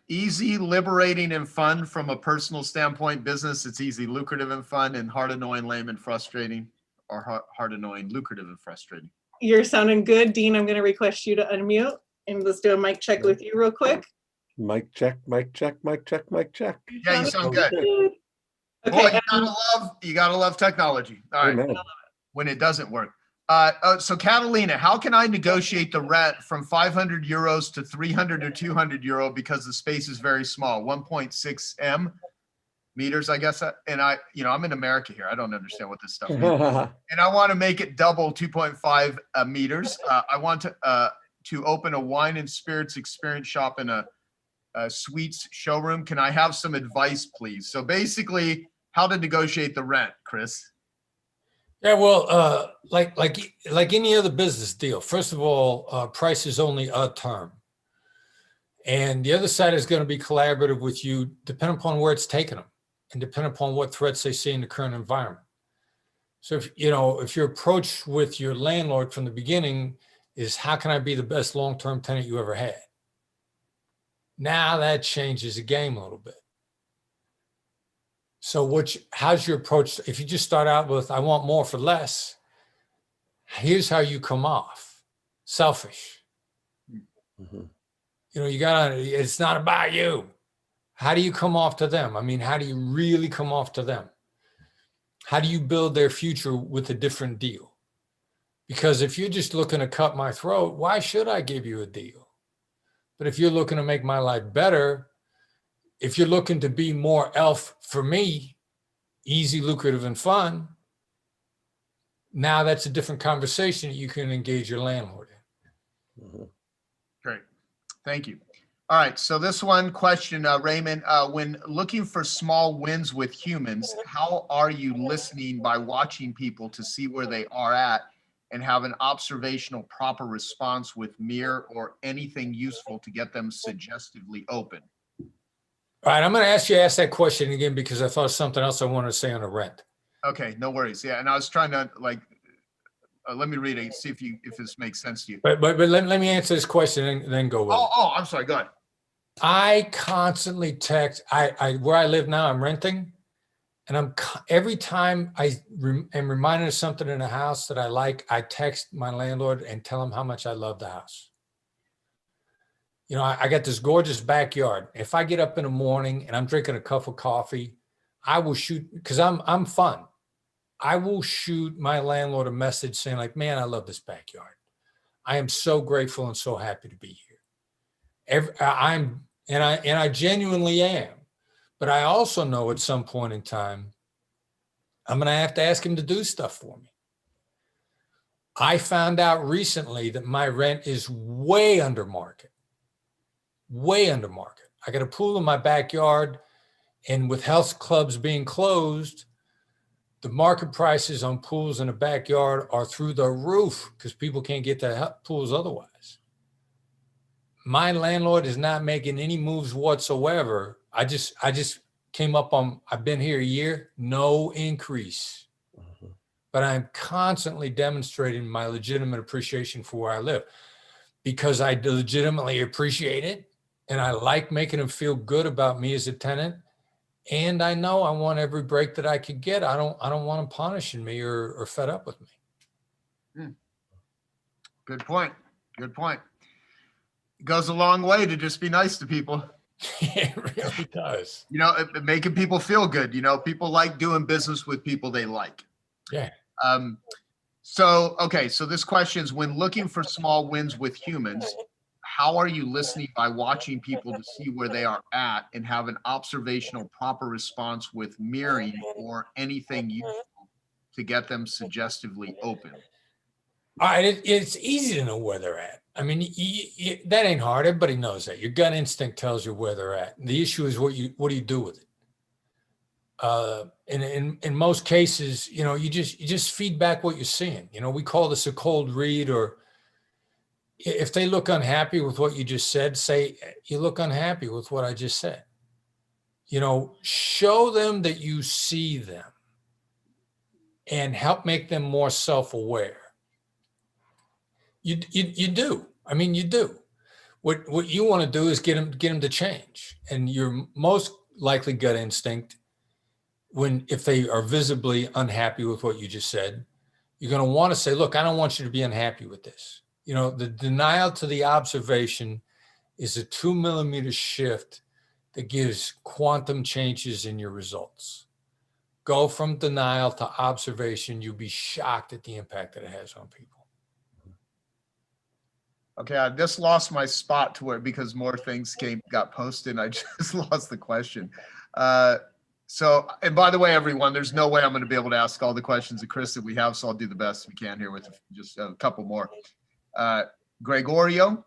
Easy, liberating, and fun from a personal standpoint. Business, it's easy, lucrative, and fun, and hard, annoying, lame, and frustrating, or hard, annoying, lucrative, and frustrating. You're sounding good, Dean. I'm going to request you to unmute, and let's do a mic check with you real quick. Mic check, mic check, mic check, mic check. Yeah, you sound good. Okay, Boy, you gotta love technology. All right, Amen. when it doesn't work. So Catalina, how can I negotiate the rent from 500 euros to 300 or 200 euro because the space is very small, 1.6 meters, I guess. And I'm in America here. I don't understand what this stuff means. And I want to make it double 2.5 meters. I want to open a wine and spirits experience shop in a sweets showroom. Can I have some advice, please? So basically, how to negotiate the rent, Chris? Yeah, well, like any other business deal, first of all, price is only a term. And the other side is going to be collaborative with you, depending upon where it's taking them and depending upon what threats they see in the current environment. So if your approach with your landlord from the beginning is how can I be the best long-term tenant you ever had? Now that changes the game a little bit. So how's your approach? If you just start out with, I want more for less, here's how you come off. Selfish. Mm-hmm. It's not about you. How do you come off to them? I mean, how do you really come off to them? How do you build their future with a different deal? Because if you're just looking to cut my throat, why should I give you a deal? But if you're looking to make my life better, if you're looking to be more elf for me, easy, lucrative, and fun, now that's a different conversation that you can engage your landlord in. Mm-hmm. Great. Thank you. All right. So this one question, Raymond, when looking for small wins with humans, how are you listening by watching people to see where they are at and have an observational proper response with mirror or anything useful to get them suggestively open? All right, I'm going to ask that question again because I thought of something else I wanted to say on the rent. Okay, no worries. Yeah, and I was trying to let me read it, see if this makes sense to you. But let me answer this question and then go with it. Oh, I'm sorry. Go ahead. I constantly text. Where I live now, I'm renting, and every time I am reminded of something in the house that I like, I text my landlord and tell him how much I love the house. I got this gorgeous backyard. If I get up in the morning and I'm drinking a cup of coffee, I will shoot, because I'm fun. I will shoot my landlord a message saying like, man, I love this backyard. I am so grateful and so happy to be here. I genuinely am. But I also know at some point in time, I'm going to have to ask him to do stuff for me. I found out recently that my rent is way under market. Way under market. I got a pool in my backyard, and with health clubs being closed, the market prices on pools in the backyard are through the roof because people can't get to pools otherwise. My landlord is not making any moves whatsoever. I just came up on, I've been here a year, no increase. Mm-hmm. But I'm constantly demonstrating my legitimate appreciation for where I live because I legitimately appreciate it. And I like making them feel good about me as a tenant. And I know I want every break that I could get. I don't want them punishing me or fed up with me. Good point. Good point. It goes a long way to just be nice to people. It really does. Making people feel good. People like doing business with people they like. Yeah. So this question is, when looking for small wins with humans, how are you listening by watching people to see where they are at and have an observational proper response with mirroring or anything useful to get them suggestively open? All right, it's easy to know where they're at. I mean, that ain't hard. Everybody knows that. Your gut instinct tells you where they're at. The issue is what do you do with it? In most cases, you just feed back what you're seeing. We call this a cold read, or if they look unhappy with what you just said, say, you look unhappy with what I just said. Show them that you see them and help make them more self-aware. You do. I mean, you do. What you want to do is get them to change. And your most likely gut instinct, if they are visibly unhappy with what you just said, you're going to want to say, look, I don't want you to be unhappy with this. You know, the denial to the observation is a 2 millimeter shift that gives quantum changes in your results. Go from denial to observation. You'll be shocked at the impact that it has on people. Okay, I just lost my spot to it because more things got posted. I just lost the question. So, and by the way, everyone, there's no way I'm going to be able to ask all the questions of Chris that we have, so I'll do the best we can here with just a couple more. Gregorio,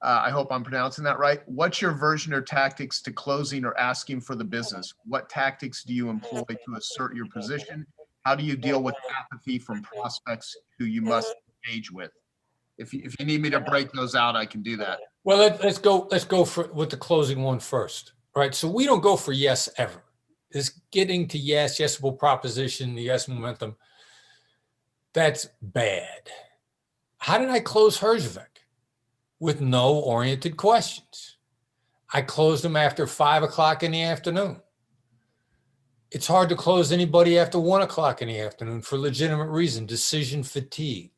I hope I'm pronouncing that right. What's your version or tactics to closing or asking for the business? What tactics do you employ to assert your position? How do you deal with apathy from prospects who you must engage with? If you need me to break those out, I can do that. Well, let's go with the closing one first. All right. So we don't go for yes ever. This getting to yes, yesable proposition, the yes momentum, that's bad. How did I close Herzvik? With no oriented questions. I closed them after 5 o'clock in the afternoon. It's hard to close anybody after 1 o'clock in the afternoon for legitimate reason, decision fatigue.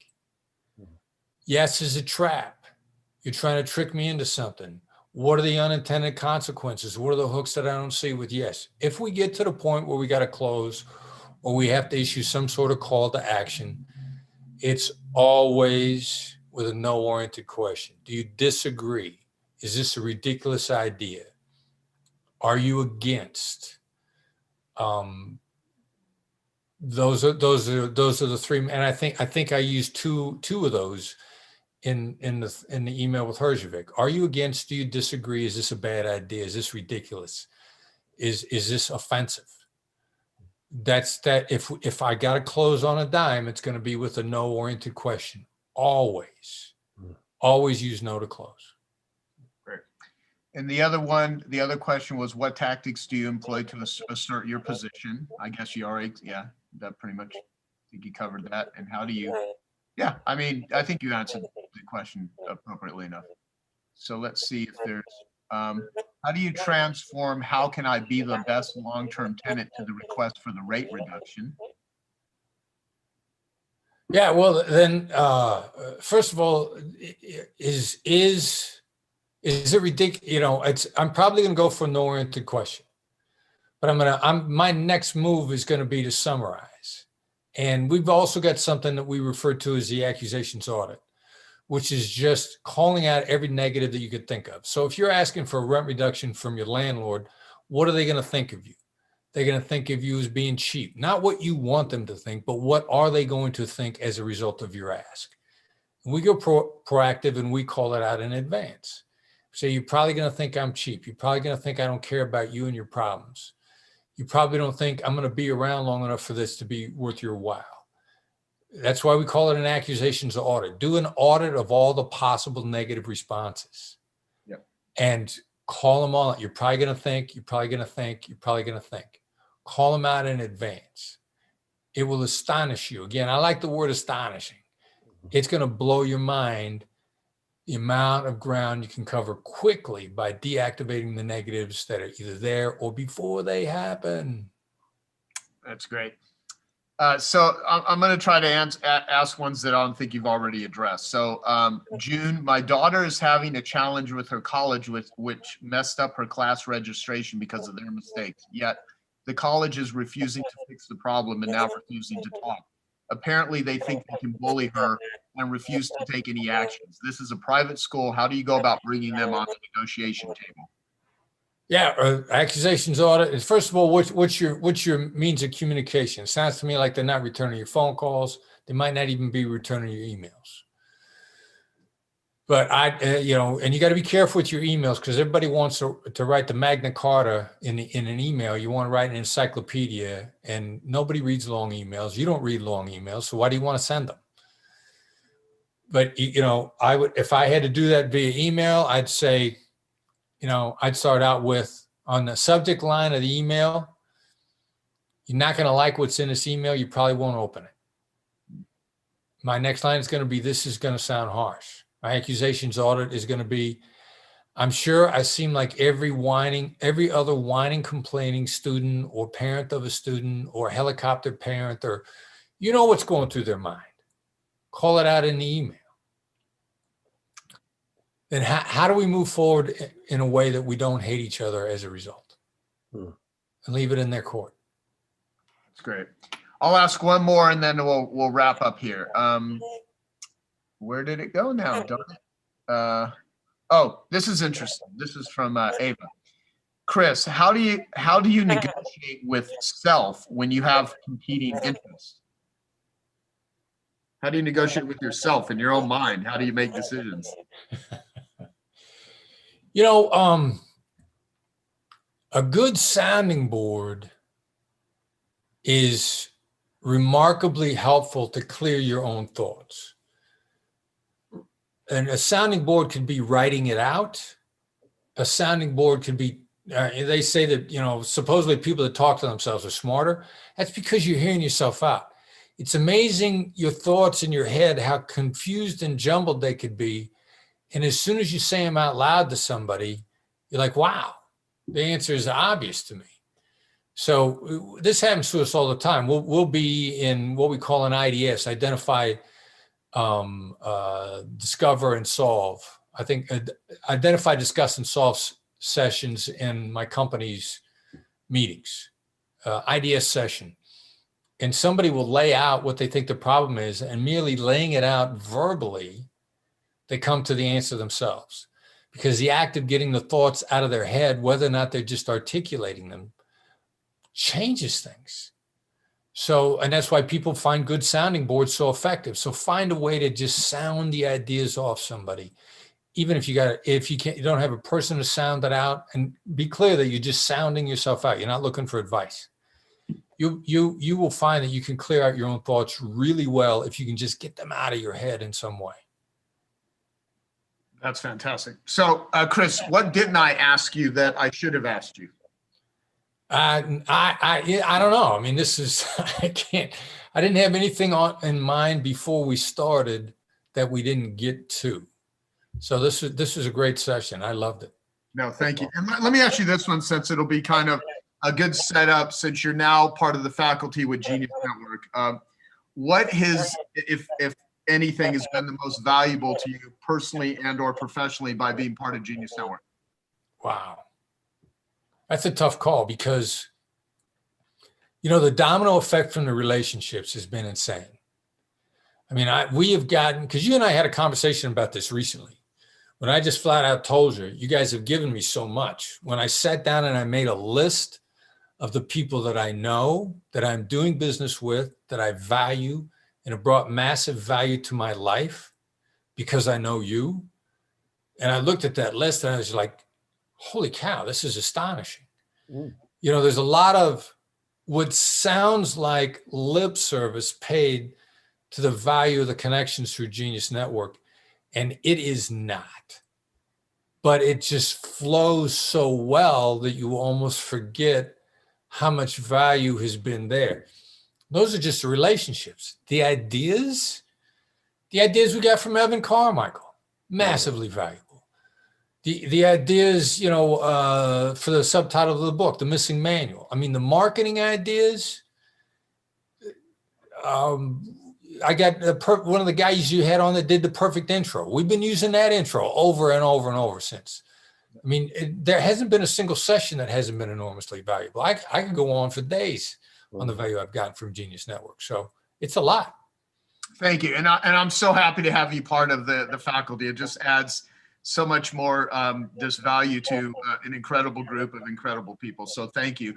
Yes is a trap. You're trying to trick me into something. What are the unintended consequences? What are the hooks that I don't see with yes? If we get to the point where we got to close or we have to issue some sort of call to action, it's always with a no-oriented question. Do you disagree? Is this a ridiculous idea? Are you against? Those are the three, and I think I used two of those in the email with Herzvik. Are you against? Do you disagree? Is this a bad idea? Is this ridiculous? Is this offensive? That's that. If I got to close on a dime, it's going to be with a no-oriented question. Always use no to close. Great. And the other question was, what tactics do you employ to assert your position? I guess you already, that pretty much, I think you covered that. And how do you, I mean, I think you answered the question appropriately enough. So let's see if there's, how do you transform, how can I be the best long-term tenant to the request for the rate reduction? Yeah, well, then, first of all, is it ridiculous? You know, I'm probably going to go for a no-oriented question, but my next move is going to be to summarize. And we've also got something that we refer to as the accusations audit, which is just calling out every negative that you could think of. So if you're asking for a rent reduction from your landlord, what are they going to think of you? They're going to think of you as being cheap, not what you want them to think, but what are they going to think as a result of your ask? And we go proactive and we call it out in advance. So you're probably going to think I'm cheap. You're probably going to think I don't care about you and your problems. You probably don't think I'm going to be around long enough for this to be worth your while. That's why we call it an accusations audit. Do an audit of all the possible negative responses. Yep. And call them all out. You're probably going to think, you're probably going to think, you're probably going to think. Call them out in advance. It will astonish you. Again, I like the word astonishing. It's going to blow your mind the amount of ground you can cover quickly by deactivating the negatives that are either there or before they happen. That's great. So I'm going to try to ask ones that I don't think you've already addressed. So June, my daughter is having a challenge with her college, which messed up her class registration because of their mistakes. Yet the college is refusing to fix the problem and now refusing to talk. Apparently, they think they can bully her and refuse to take any actions. This is a private school. How do you go about bringing them on the negotiation table? Yeah, accusations audit is, first of all, what's your means of communication? It sounds to me like they're not returning your phone calls. They might not even be returning your emails. But and you got to be careful with your emails because everybody wants to write the Magna Carta in an email. You want to write an encyclopedia, and nobody reads long emails. You don't read long emails, so why do you want to send them? But I would, if I had to do that via email, I'd say, I'd start out with, on the subject line of the email, you're not going to like what's in this email. You probably won't open it. My next line is going to be, this is going to sound harsh. My accusations audit is going to be, I'm sure I seem like every other whining, complaining student or parent of a student or helicopter parent, or you know what's going through their mind. Call it out in the email. Then how do we move forward in a way that we don't hate each other as a result? And leave it in their court. That's great. I'll ask one more and then we'll wrap up here. Where did it go now? Oh, this is interesting. This is from Ava. Chris, how do you negotiate with self when you have competing interests? How do you negotiate with yourself in your own mind? How do you make decisions? You know, a good sounding board is remarkably helpful to clear your own thoughts. And a sounding board could be writing it out. A sounding board could be, they say that, you know, supposedly people that talk to themselves are smarter. That's because you're hearing yourself out. It's amazing your thoughts in your head, how confused and jumbled they could be. And as soon as you say them out loud to somebody, you're like, wow, the answer is obvious to me. So this happens to us all the time. We'll be in what we call an IDS, identify, discover, and solve. I think identify, discuss, and solve sessions in my company's meetings, IDS session. And somebody will lay out what they think the problem is, and merely laying it out verbally, they come to the answer themselves. Because the act of getting the thoughts out of their head, whether or not they're just articulating them, changes things. So, and that's why people find good sounding boards so effective. So find a way to just sound the ideas off somebody. Even if you don't have a person to sound it out, and be clear that you're just sounding yourself out. You're not looking for advice. You will find that you can clear out your own thoughts really well if you can just get them out of your head in some way. That's fantastic. So, Chris, what didn't I ask you that I should have asked you? I don't know. I mean, this is, I didn't have anything in mind before we started that we didn't get to. So this is a great session. I loved it. No, thank you. And let me ask you this one, since it'll be kind of a good setup, since you're now part of the faculty with Genius Network. What if anything, has been the most valuable to you personally and or professionally by being part of Genius Network? Wow. That's a tough call because, you know, the domino effect from the relationships has been insane. I mean, we have gotten, because you and I had a conversation about this recently, when I just flat out told you guys have given me so much. When I sat down and I made a list of the people that I know, that I'm doing business with, that I value, and have brought massive value to my life because I know you. And I looked at that list and I was like, holy cow, this is astonishing. You know, there's a lot of what sounds like lip service paid to the value of the connections through Genius Network. And it is not. But it just flows so well that you almost forget how much value has been there. Those are just the relationships. The ideas we got from Evan Carmichael, massively valuable. The ideas, you know, for the subtitle of the book, The Missing Manual. I mean, the marketing ideas. I got one of the guys you had on that did the perfect intro. We've been using that intro over and over and over since. I mean, there hasn't been a single session that hasn't been enormously valuable. I could go on for days on the value I've gotten from Genius Network. So it's a lot. Thank you. And I'm so happy to have you part of the faculty. It just adds so much more this value to an incredible group of incredible people. So thank you.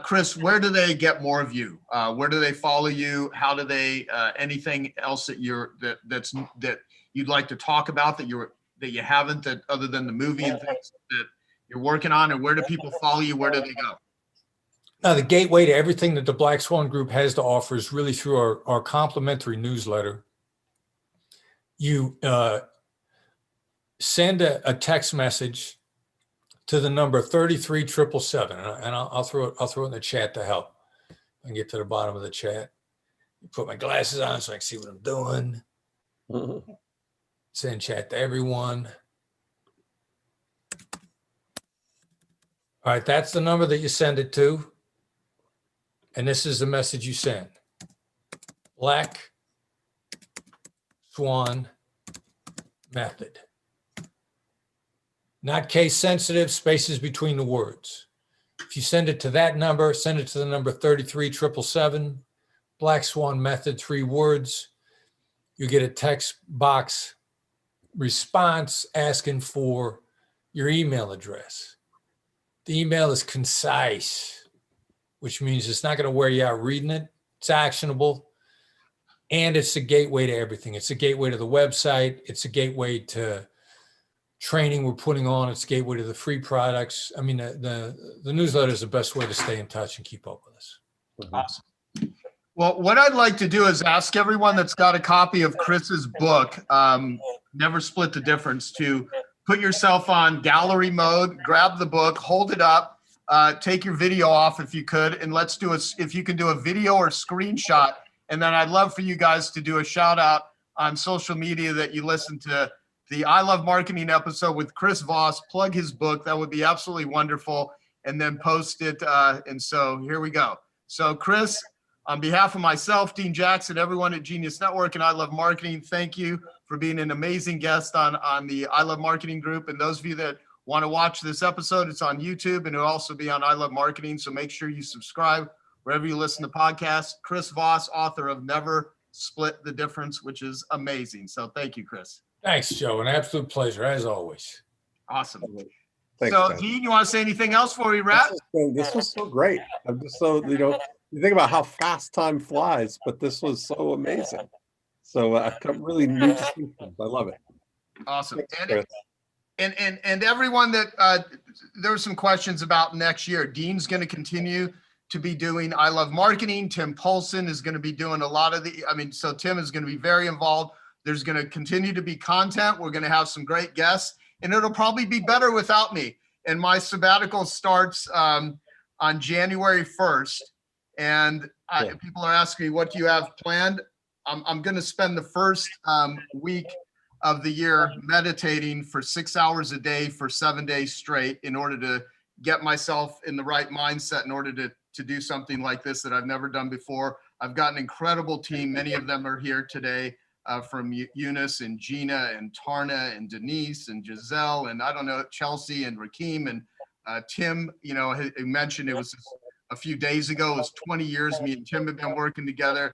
Chris, where do they get more of you? Where do they follow you? How do they, anything else that that you'd like to talk about that you haven't, that other than the movie and things that you're working on? And where do people follow you? Where do they go? Now, the gateway to everything that the Black Swan Group has to offer is really through our complimentary newsletter. You send a text message to the number 33777, and I'll throw it in the chat to help. I can get to the bottom of the chat. Put my glasses on so I can see what I'm doing. Send chat to everyone. All right, that's the number that you send it to. And this is the message you send. Black Swan method. Not case sensitive, spaces between the words. If you send it to that number, send it to the number 33777, Black Swan method, 3 words. You get a text box response asking for your email address. The email is concise, which means it's not going to wear you out reading it. It's actionable. And it's a gateway to everything. It's a gateway to the website. It's a gateway to training we're putting on. It's a gateway to the free products. I mean, the newsletter is the best way to stay in touch and keep up with us. Awesome. Well, what I'd like to do is ask everyone that's got a copy of Chris's book, Never Split the Difference, to put yourself on gallery mode, grab the book, hold it up, take your video off if you could, and let's do if you can do a video or screenshot. And then I'd love for you guys to do a shout out on social media that you listen to the I Love Marketing episode with Chris Voss, plug his book. That would be absolutely wonderful. And then post it. And so here we go. So Chris, on behalf of myself, Dean Jackson, everyone at Genius Network and I Love Marketing, thank you for being an amazing guest on the I Love Marketing group. And those of you that want to watch this episode, it's on YouTube and it'll also be on I Love Marketing. So make sure you subscribe wherever you listen to podcasts. Chris Voss, author of Never Split the Difference, which is amazing. So thank you, Chris. Thanks, Joe. An absolute pleasure, as always. Awesome. Thanks, so, Ben. Dean, you want to say anything else before we wrap? This was so great. I'm just so, you think about how fast time flies, but this was so amazing. So I've come really new to see things. I love it. Awesome. Thanks, And everyone that there were some questions about next year. Dean's going to continue to be doing I Love Marketing. Tim Poulsen is going to be doing a lot of so Tim is going to be very involved. There's going to continue to be content. We're going to have some great guests, and it'll probably be better without me. And my sabbatical starts on January 1st. And people are asking me, what do you have planned? I'm going to spend the first week of the year meditating for 6 hours a day for 7 days straight in order to get myself in the right mindset in order to do something like this that I've never done before. I've got an incredible team. Many of them are here today. From Eunice and Gina and Tarna and Denise and Giselle and I don't know, Chelsea and Rakeem and Tim, he mentioned it was a few days ago, it was 20 years me and Tim have been working together.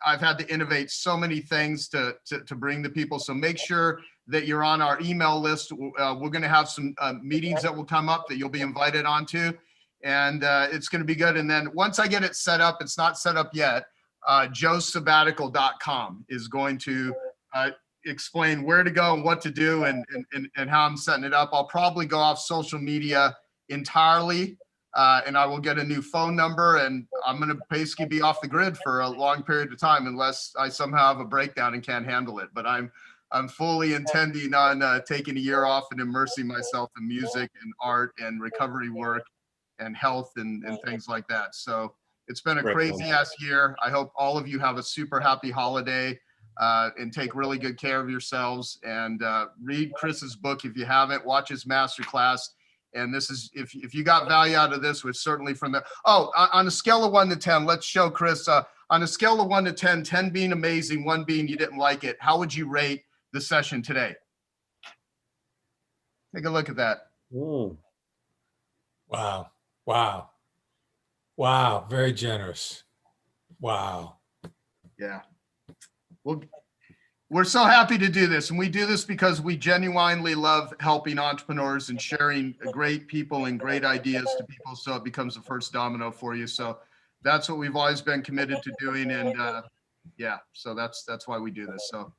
I've had to innovate so many things to bring the people. So make sure that you're on our email list. We're going to have some meetings that will come up that you'll be invited onto, and it's going to be good. And then once I get it set up, it's not set up yet. joesabbatical.com is going to explain where to go and what to do and how I'm setting it up. I'll probably go off social media entirely, and I will get a new phone number, and I'm going to basically be off the grid for a long period of time unless I somehow have a breakdown and can't handle it. But I'm fully intending on taking a year off and immersing myself in music and art and recovery work and health and things like that. So it's been a crazy ass year. I hope all of you have a super happy holiday and take really good care of yourselves, and read Chris's book if you haven't. Watch his masterclass. And this is, if you got value out of this, which certainly from the, on a scale of 1 to 10, let's show Chris, on a scale of 1 to 10, 10 being amazing, 1 being you didn't like it, how would you rate the session today? Take a look at that. Ooh. Wow. Wow. Wow. Very generous. Wow. Yeah. Well, we're so happy to do this. And we do this because we genuinely love helping entrepreneurs and sharing great people and great ideas to people, so it becomes the first domino for you. So that's what we've always been committed to doing. And yeah, so that's why we do this. So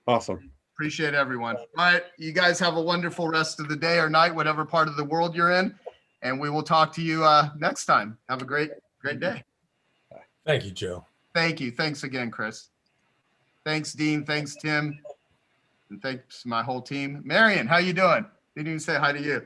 Awesome. appreciate everyone. All right. You guys have a wonderful rest of the day or night, whatever part of the world you're in. And we will talk to you next time. Have a great day. Thank you, Joe. Thank you. Thanks again, Chris. Thanks, Dean. Thanks, Tim. And thanks to my whole team. Marion, how you doing? Didn't even say hi to you.